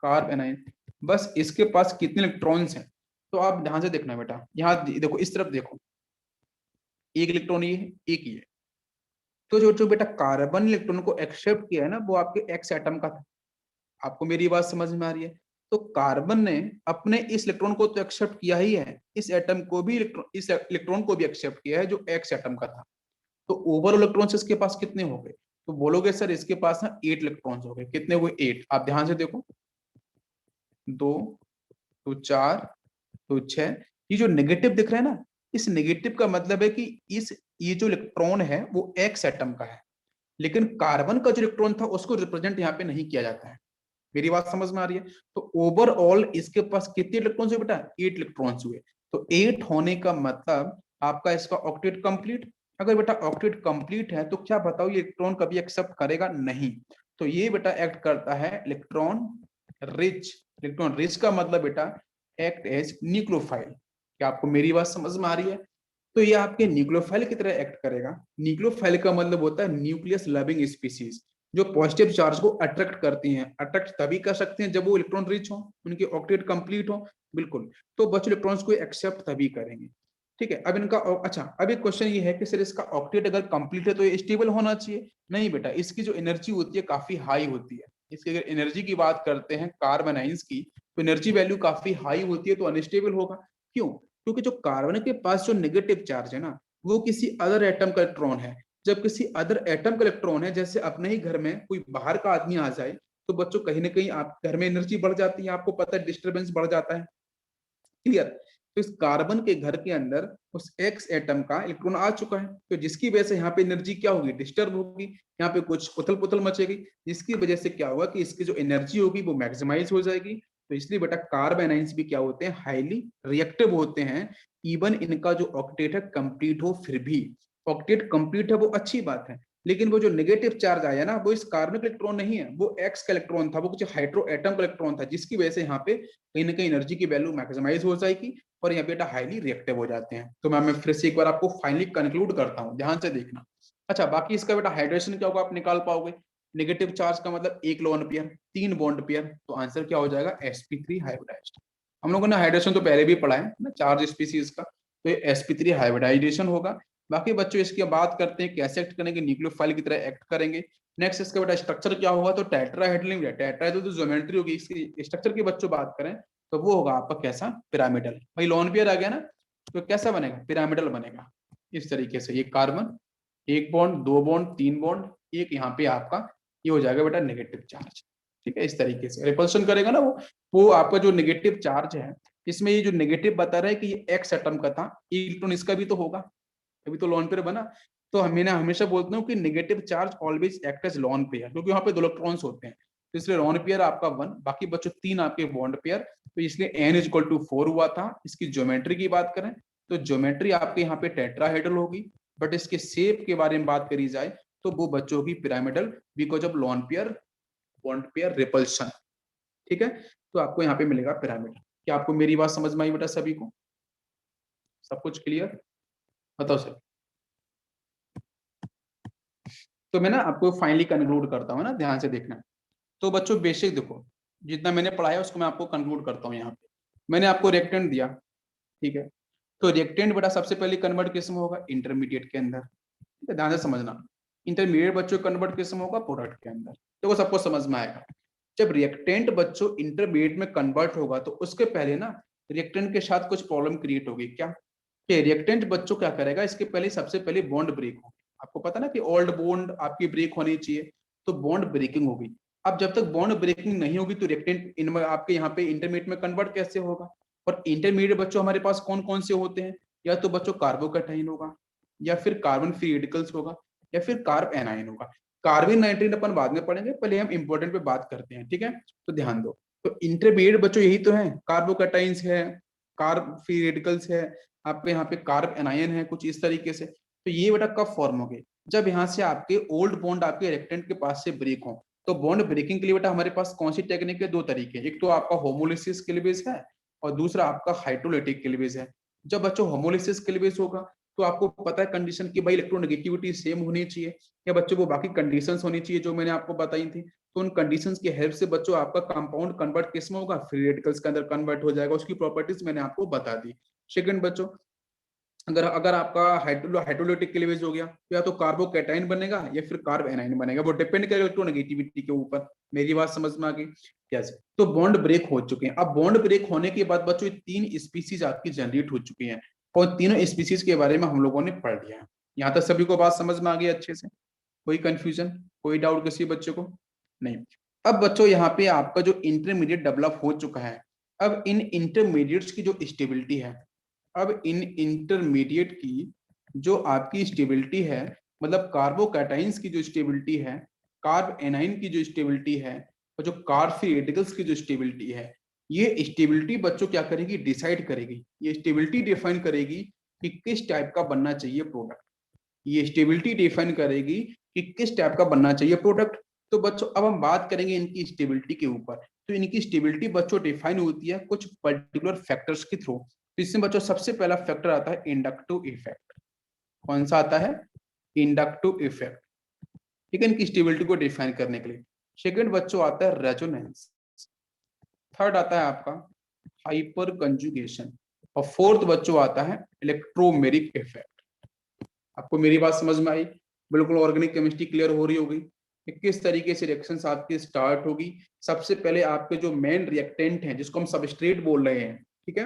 A: कार्ब एनाइन, बस इसके पास कितने इलेक्ट्रॉन्स हैं। तो आप ध्यान से देखना बेटा, यहाँ देखो इस तरफ देखो, एक इलेक्ट्रॉन ये है, एक ये, तो जो जो बेटा कार्बन इलेक्ट्रॉन को एक्सेप्ट किया है ना वो आपके एक्स एटम का था। आपको मेरी बात समझ में आ रही है। तो कार्बन ने अपने इस इलेक्ट्रॉन को तो एक्सेप्ट किया ही है, इस एटम को भी इस इलेक्ट्रॉन को भी एक्सेप्ट किया है जो एक्स एटम का था। तो ओवरऑल इलेक्ट्रॉन्स इसके पास कितने हो गए, तो बोलोगे सर इसके पास ना 8 इलेक्ट्रॉन्स हो गए, कितने हुए 8, आप ध्यान से देखो, 2 तो 4 तो 6, ये जो नेगेटिव दिख रहा है ना, इस नेगेटिव का मतलब है कि इस ये जो इलेक्ट्रॉन है वो एक्स एटम का है, लेकिन कार्बन का जो इलेक्ट्रॉन था उसको रिप्रेजेंट यहाँ पे नहीं किया जाता है। मेरी बात समझ में आ रही है। तो ओवरऑल इसके पास कितने इलेक्ट्रॉन्स हुए बेटा, 8 इलेक्ट्रॉन्स हुए। तो 8 होने का मतलब आपका इसका ऑक्टेट कंप्लीट। अगर बेटा ऑक्टेट कंप्लीट है तो क्या बताओ ये इलेक्ट्रॉन कभी एक्सेप्ट करेगा, नहीं। तो ये बेटा एक्ट करता है इलेक्ट्रॉन रिच, इलेक्ट्रॉन रिच का मतलब बेटा एक्ट एज न्यूक्लियोफाइल। क्या आपको मेरी बात समझ में आ रही है। तो ये आपके न्यूक्लियोफाइल की तरह एक्ट करेगा। न्यूक्लियोफाइल का मतलब होता है न्यूक्लियस लविंग स्पीसीज, जो पॉजिटिव चार्ज को अट्रैक्ट करती हैं। अट्रैक्ट तभी कर सकते हैं जब वो इलेक्ट्रॉन रिच हो, उनके ऑक्टेट कंप्लीट हो, बिल्कुल। तो बचे इलेक्ट्रॉन्स को एक्सेप्ट तभी करेंगे। ठीक है। अब इनका अच्छा, अब एक क्वेश्चन ये है कि सर इसका ऑक्टेट अगर कंप्लीट है तो ये स्टेबल होना चाहिए। नहीं बेटा, इसकी जो एनर्जी होती है काफी हाई होती है। इसकी अगर एनर्जी की बात करते हैं कार्बन आइंस की, तो एनर्जी वैल्यू काफी हाई होती है, तो अनस्टेबल होगा। क्यों? क्योंकि जो कार्बन के पास जो नेगेटिव चार्ज है ना, वो किसी अदर एटम का इलेक्ट्रॉन है। जब किसी अदर एटम का इलेक्ट्रॉन है, जैसे अपने ही घर में कोई बाहर का आदमी आ जाए, तो बच्चों कहीं ना कहीं आप घर में एनर्जी बढ़ जाती है, आपको पता है, डिस्टर्बेंस बढ़ जाता है। क्लियर? तो इस कार्बन के घर के अंदर उस एक्स एटम का इलेक्ट्रॉन आ चुका है, तो जिसकी वजह से यहाँ पे एनर्जी क्या होगी, डिस्टर्ब होगी, यहाँ पे कुछ उथल पुथल मचेगी, जिसकी वजह से क्या होगा कि इसकी जो एनर्जी होगी वो मैक्सिमाइज हो जाएगी। तो इसलिए बेटा कार्बन आयंस भी क्या होते हैं, हाईली रिएक्टिव होते हैं। इवन इनका जो ऑक्टेट है कंप्लीट हो फिर भी, ऑक्टेट कंप्लीट है वो अच्छी बात है, लेकिन वो जो नेगेटिव चार्ज आया ना, वो इस कार्बन का इलेक्ट्रॉन नहीं है, वो एक्स का इलेक्ट्रॉन था, वो कुछ हाइड्रो एटम का इलेक्ट्रॉन था, जिसकी वजह से यहाँ पे कहीं ना कहीं एनर्जी की वैल्यू मैक्सिमाइज हो जाएगी और यहाँ बेटा हाईली रिएक्टिव हो जाते हैं। तो मैं फिर से एक बार आपको फाइनली कंक्लूड करता हूँ, ध्यान से देखना। अच्छा, बाकी इसका बेटा हाइड्रेशन क्या होगा आप निकाल पाओगे। नेगेटिव चार्ज का मतलब 1 लोन पेयर, 3 बॉन्ड पेयर, तो आंसर क्या हो जाएगा, sp3 हाइब्रिडाइज्ड। हम लोगों ने हाइड्रेशन तो पहले भी पढ़ा है ना, चार्ज स्पीसीज का, तो ये sp3 हाइब्रिडाइजेशन होगा। बाकी बच्चों इसकी बात करते हैं कैसे एक्ट करेंगे, न्यूक्लियोफाइल की तरह एक्ट करेंगे। नेक्स्ट इसका बेटा स्ट्रक्चर क्या होगा, तो टेट्राहेड्रल, टेट्राहेड्रल तो ज्योमेट्री होगी, इसकी स्ट्रक्चर की बच्चों बात करें तो वो होगा आपका कैसा, पिरामिडल। भाई लोन पेयर आ गया ना, तो कैसा बनेगा, पिरामिडल बनेगा। इस तरीके से ये कार्बन, 1 बॉन्ड, 2 बॉन्ड, 3 बॉन्ड, एक यहाँ पे आपका ये हो जाएगा बेटा नेगेटिव चार्ज। ठीक है, इस तरीके से रिपल्शन करेगा ना वो आपका जो नेगेटिव चार्ज है, इसमें ये जो नेगेटिव बता रहा है कि ये एक्स एटम का था, इलेक्ट्रॉन इसका भी तो होगा, तभी तो लोन पेयर बना। तो मैं हमेशा बोलता हूँ कि negative charge always act as lone pair, क्योंकि वहां पे 2 इलेक्ट्रॉन्स होते हैं, तो इसलिए लोन पेयर आपका 1, बाकी बच्चों 3 आपके बॉन्ड पेयर, तो इसलिए n=4 हुआ था। इसकी ज्योमेट्री की बात करें तो ज्योमेट्री आपके यहाँ पे टेट्राहेड्रल होगी, बट इसके शेप के बारे में बात करी जाए तो वो बच्चों की pyramidal, because of lone pair bond pair repulsion. ठीक है, तो आपको यहाँ पे मिलेगा पिरामिड। क्या आपको मेरी बात समझ में आई बेटा, सभी को सब कुछ क्लियर? बताओ सर। तो मैं ना आपको फाइनली कंक्लूड करता हूँ ना, ध्यान से देखना। तो बच्चों बेसिक देखो, जितना मैंने पढ़ाया उसको मैं आपको कंक्लूड करता हूँ। यहाँ पे मैंने आपको रिएक्टेंट दिया, ठीक है, तो रिएक्टेंट बेटा सबसे पहले कन्वर्ट किस में होगा, इंटरमीडिएट के अंदर। ठीक है, ध्यान से समझना। इंटरमीडिएट बच्चों कन्वर्ट किस में होगा, प्रोडक्ट के अंदर। देखो सबको समझ में आएगा। जब रिएक्टेंट बच्चों इंटरमीडिएट में कन्वर्ट होगा तो उसके पहले ना रिएक्टेंट के साथ कुछ प्रॉब्लम क्रिएट होगी। क्या? कि रिएक्टेंट बच्चों क्या करेगा, इसके पहले सबसे पहले बॉन्ड ब्रेक होगी। आपको पता ना कि ओल्ड बॉन्ड आपकी ब्रेक होनी चाहिए, तो बॉन्ड ब्रेकिंग होगी। अब जब तक बॉन्ड ब्रेकिंग नहीं होगी तो रिएक्टेंट इन आपके यहाँ पे इंटरमीडिएट में कन्वर्ट कैसे होगा? और इंटरमीडिएट बच्चों हमारे पास कौन कौन से होते हैं, या तो बच्चों कार्बोकैटाइन होगा, या फिर कार्बन फ्री रेडिकल्स होगा, या फिर कार्ब एनाइन होगा। कार्बन 19 अपन बाद में पढ़ेंगे, पहले हम इंपॉर्टेंट पे बात करते हैं। ठीक है, तो ध्यान दो। तो इंटरमीडिएट बच्चों यही तो है, कार्बोकैटाइंस है, कार्ब फ्री रेडिकल्स है, आपके यहाँ पे कार्ब एनायन है, कुछ इस तरीके से। तो ये बेटा कब फॉर्म हो गए, जब यहाँ से आपके ओल्ड बॉन्ड आपके रिएक्टेंट के पास से ब्रेक हो। तो बॉन्ड ब्रेकिंग के लिए बेटा हमारे पास कौन सी टेक्निक है, 2 तरीके, एक तो आपका होमोलिसिस क्लीवेज है और दूसरा आपका हाइड्रोलाइटिक क्लीवेज है। जब बच्चों होमोलिसिस क्लीवेज होगा तो आपको पता है कंडीशन की भाई इलेक्ट्रोनेगेटिविटी सेम होनी चाहिए, या बच्चों को बाकी कंडीशंस होनी चाहिए जो मैंने आपको बताई थी। तो उन कंडीशंस की हेल्प से बच्चों आपका कंपाउंड कन्वर्ट किस में होगा, फ्री रेडिकल्स के अंदर कन्वर्ट हो जाएगा। उसकी प्रॉपर्टीज मैंने आपको बता दी। सेकंड बच्चों, अगर अगर आपका हाइड्रोलाइटिक क्लीवेज हो गया तो या तो कार्बोकैटाइन बनेगा या फिर कार्ब एनाइन बनेगा, वो डिपेंड करेगा इलेक्ट्रोनेगेटिविटी के ऊपर। मेरी बात समझ में आ गई? यस। तो बॉन्ड ब्रेक हो चुके हैं। अब बॉन्ड ब्रेक होने के बाद बच्चों 3 स्पीसीज आपकी जनरेट हो चुकी हैं, और तीनों स्पीसीज के बारे में हम लोगों ने पढ़ लिया है। यहाँ तक सभी को बात समझ में आ गई अच्छे से? कोई कंफ्यूजन, कोई डाउट किसी बच्चे को? नहीं। अब बच्चों यहाँ पे आपका जो इंटरमीडिएट डेवलप हो चुका है, अब इन इंटरमीडिएट्स की जो स्टेबिलिटी है, अब इन इंटरमीडिएट की जो आपकी स्टेबिलिटी है, मतलब कार्बोकैटाइंस की जो स्टेबिलिटी है, कार्ब एनाइन की जो स्टेबिलिटी है, और जो कार्ब फ्री रेडिकल्स की जो स्टेबिलिटी है, ये स्टेबिलिटी बच्चों क्या करेगी, डिसाइड करेगी, ये स्टेबिलिटी डिफाइन करेगी कि किस टाइप का बनना चाहिए प्रोडक्ट। ये स्टेबिलिटी डिफाइन करेगी कि किस टाइप का बनना चाहिए प्रोडक्ट। तो बच्चों अब हम बात करेंगे इनकी स्टेबिलिटी के ऊपर। तो इनकी स्टेबिलिटी बच्चों डिफाइन होती है कुछ पर्टिकुलर फैक्टर्स के थ्रू। तो इसमें बच्चों सबसे पहला फैक्टर आता है इंडक्टिव इफेक्ट। कौन सा आता है? Inductive effect. ठीक है, इनकी स्टेबिलिटी को डिफाइन करने के लिए। सेकंड बच्चों आता है रेजोनेंस। थर्ड आता है आपका हाइपर कंजुगेशन, और फोर्थ बच्चों आता है इलेक्ट्रोमेरिक इफेक्ट। आपको मेरी बात समझ में आई? बिल्कुल ऑर्गेनिक केमिस्ट्री क्लियर हो रही होगी कि किस तरीके से रिएक्शंस आपकी स्टार्ट होगी। सबसे पहले आपके जो मेन रिएक्टेंट हैं जिसको हम सबस्ट्रेट बोल रहे हैं, ठीक है,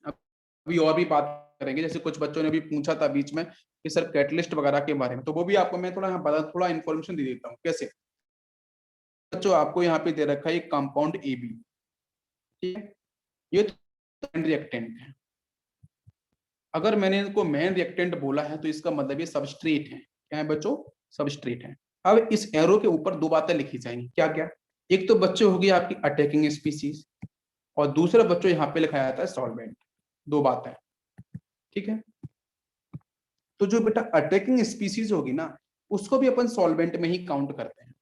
A: अभी और भी बात करेंगे। जैसे कुछ बच्चों ने भी पूछा था बीच में कि सर कैटलिस्ट वगैरह के बारे में, तो वो भी आपको मैं थोड़ा इन्फॉर्मेशन दे देता हूँ। कैसे बच्चों, आपको यहाँ पे दे रखा है कंपाउंड AB, ठीक है, ये तो रिएक्टेंट है। अगर मैंने इनको मेन रिएक्टेंट बोला है तो इसका मतलब ये सबस्ट्रेट है। क्या है बच्चों? सबस्ट्रेट है। अब इस एरो के ऊपर दो बातें लिखी जाएंगी, क्या क्या? एक तो बच्चों होगी आपकी अटैकिंग स्पीसीज, और दूसरा बच्चों यहाँ पे लिखा जाता है सॉल्वेंट। दो बातें, ठीक है। तो जो बेटा अटैकिंग स्पीसीज होगी ना, उसको भी अपन सॉल्वेंट में ही काउंट करते हैं।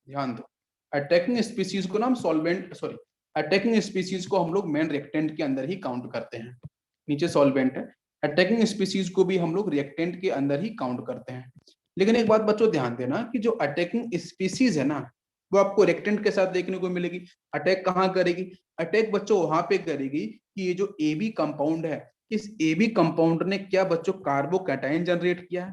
A: ध्यान दो, अटैकिंग स्पीसीज को ना हम सॉल्वेंट सॉरी अटैकिंग स्पीसीज को हम लोग मेन रिएक्टेंट के अंदर ही काउंट करते हैं। नीचे सॉल्वेंट है, अटैकिंग स्पीसीज को भी हम लोग रिएक्टेंट के अंदर ही काउंट करते हैं। लेकिन एक बात बच्चों ध्यान देना कि जो अटैकिंग स्पीसीज है ना, वो आपको रिएक्टेंट के साथ देखने को मिलेगी। अटैक कहाँ करेगी? अटैक बच्चों वहां पे करेगी कि ये जो AB कंपाउंड है, इस AB कंपाउंड ने क्या बच्चों कार्बोकैटायन जनरेट किया है?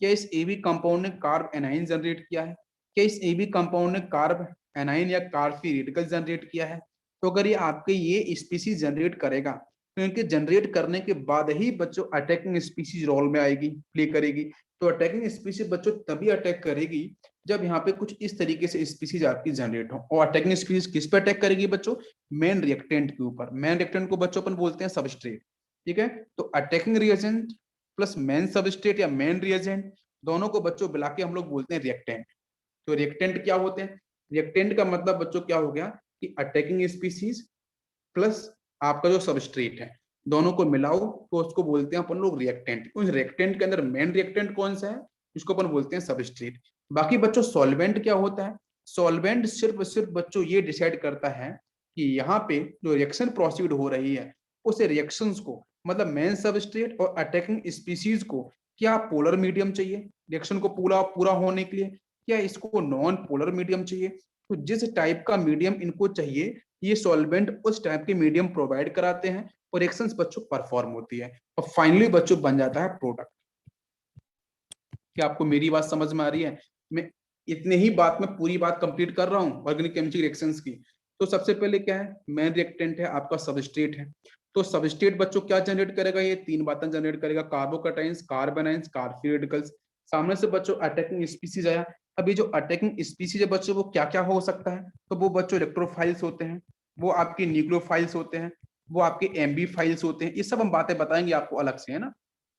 A: क्या इस AB कंपाउंड ने कार्ब एनाइन जनरेट किया है? क्या इस AB कंपाउंड ने कार्ब एनाइन या कार्ब फ्री रेडिकल जनरेट किया है? तो अगर ये आपके ये स्पीसीज जनरेट करेगा, तो इनके जनरेट करने के बाद ही बच्चों अटैकिंग स्पीसीज रोल में आएगी, प्ले करेगी। तो अटैकिंग स्पीसीज बच्चों तभी अटैक करेगी जब यहाँ पे कुछ इस तरीके से स्पीसीज आपकी जनरेट हो। और अटैकिंग स्पीसीज किस पे अटैक करेगी बच्चों? मेन रिएक्टेंट के ऊपर। मेन रिएक्टेंट को बच्चों अपन बोलते हैं सबस्ट्रेट, ठीक है। तो attacking reagent plus main substrate या मेन रिएजेंट, दोनों को बच्चों मिला के हम लोग बोलते हैं रिएक्टेंट। तो रिएक्टेंट क्या होते हैं? रिएक्टेंट का मतलब बच्चों क्या हो गया कि अटैकिंग स्पीसीज प्लस आपका जो सबस्ट्रेट है, दोनों को मिलाओ तो उसको बोलते हैं अपन लोग रिएक्टेंट। उस रिएक्टेंट के अंदर मेन रिएक्टेंट कौन सा है? इसको अपन बोलते हैं सबस्ट्रेट। बाकी बच्चों सॉल्वेंट क्या होता है? सॉल्वेंट सिर्फ बच्चों ये डिसाइड करता है कि यहाँ पे जो रिएक्शन प्रोसीड हो रही है, उस रिएक्शंस को मतलब मेन सबस्ट्रेट और अटैकिंग स्पीसीज को क्या पोलर मीडियम चाहिए रिएक्शन को पूरा पूरा होने के लिए, क्या इसको नॉन पोलर मीडियम चाहिए। तो जिस टाइप का मीडियम इनको चाहिए, ये सॉल्वेंट उस टाइप के मीडियम प्रोवाइड कराते हैं और रिएक्शंस बच्चों परफॉर्म होती है और फाइनली बच्चों बन जाता है प्रोडक्ट। क्या आपको मेरी बात समझ में आ रही है? मैं इतने ही बात में पूरी बात कंप्लीट कर रहा हूँ ऑर्गेनिक केमिस्ट्री रिएक्शंस की। तो सबसे पहले क्या है? मेन रिएक्टेंट है आपका सबस्ट्रेट है। तो सबस्ट्रेट बच्चों क्या जनरेट करेगा? ये तीन बातें जनरेट करेगा, कार्बोकैटायंस, कार्बेनाइंस, कार्ब फ्री रेडिकल्स। सामने से बच्चों अटैकिंग स्पीसीज आया। अभी जो अटैकिंग स्पीसीज है बच्चों, वो क्या क्या हो सकता है? तो वो बच्चों इलेक्ट्रोफाइल्स होते हैं, वो आपके न्यूक्लियोफाइल्स होते हैं, वो आपके एमबी फाइल्स होते हैं। ये सब हम बातें बताएंगे आपको अलग से, है ना।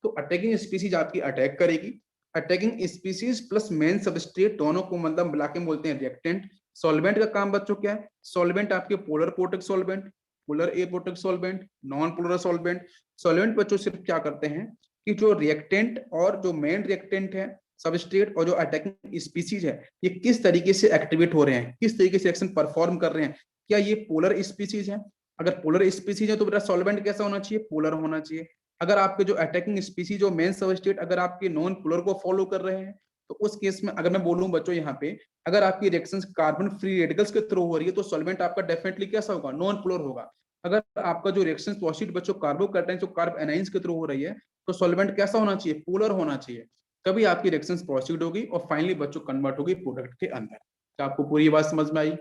A: तो अटैकिंग स्पीसीज आपकी अटैक करेगी। Attacking species plus main substrate दोनों को मतलब मिला के बोलते हैं रिएक्टेंट। सॉल्वेंट का काम बच्चों क्या है? सॉल्वेंट आपके polar protect solvent, polar a protect solvent, non polar solvent. Solvent बच्चों सिर्फ क्या करते हैं कि जो रिएक्टेंट और जो मेन रिएक्टेंट है सबस्ट्रेट और जो अटैकिंग स्पीसीज है, ये किस तरीके से एक्टिवेट हो रहे हैं, किस तरीके से एक्शन परफॉर्म कर रहे हैं। क्या ये पोलर स्पीसीज है? अगर पोलर स्पीसीज है तो बेटा सॉल्वेंट कैसा होना चाहिए? पोलर होना चाहिए। अगर आपके जो अटैकिंग स्पीसीज जो मेन सबस्ट्रेट अगर आपके नॉन पोलर को फॉलो कर रहे हैं, तो उस केस में अगर मैं बोलूं बच्चों यहाँ पे, अगर आपकी रिएक्शंस कार्बन फ्री रेडिकल्स के थ्रू हो रही है तो सॉल्वेंट आपका डेफिनेटली कैसा होगा? नॉन पोलर होगा। अगर आपका जो रिएक्शन प्रोसीड बच्चों कार्बोकैटायन जो कार्ब एनाइंस के थ्रू हो रही है, तो सॉल्वेंट कैसा होना चाहिए? पोलर होना चाहिए। तभी आपकी रिएक्शंस प्रोसीड होगी और फाइनली बच्चों कन्वर्ट होगी प्रोडक्ट के अंदर। क्या आपको पूरी बात समझ में आई?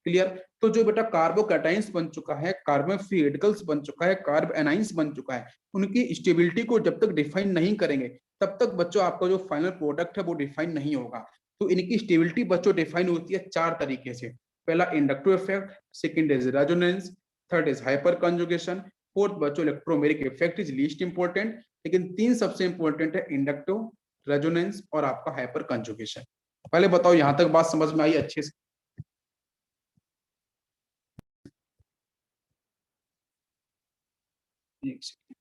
A: क्लियर? तो जो बेटा कार्बोकैटायंस बन चुका है, कार्बन फ्री रेडिकल्स बन चुका है, कार्ब एनाइंस बन चुका है, उनकी स्टेबिलिटी को जब तक डिफाइन नहीं करेंगे तब तक बच्चों आपका जो फाइनल प्रोडक्ट है वो डिफाइन नहीं होगा। तो इनकी स्टेबिलिटी बच्चों डिफाइन होती है चार तरीके से। पहला inductive effect, second is resonance, third is hyper conjugation, fourth बच्चों electromeric effect is least important, लेकिन तीन सबसे इंपॉर्टेंट है, इंडक्टिव, रेजोनेंस और आपका हाइपर कंजुगेशन। पहले बताओ यहां तक बात समझ में आई अच्छे से? एक सेकंड।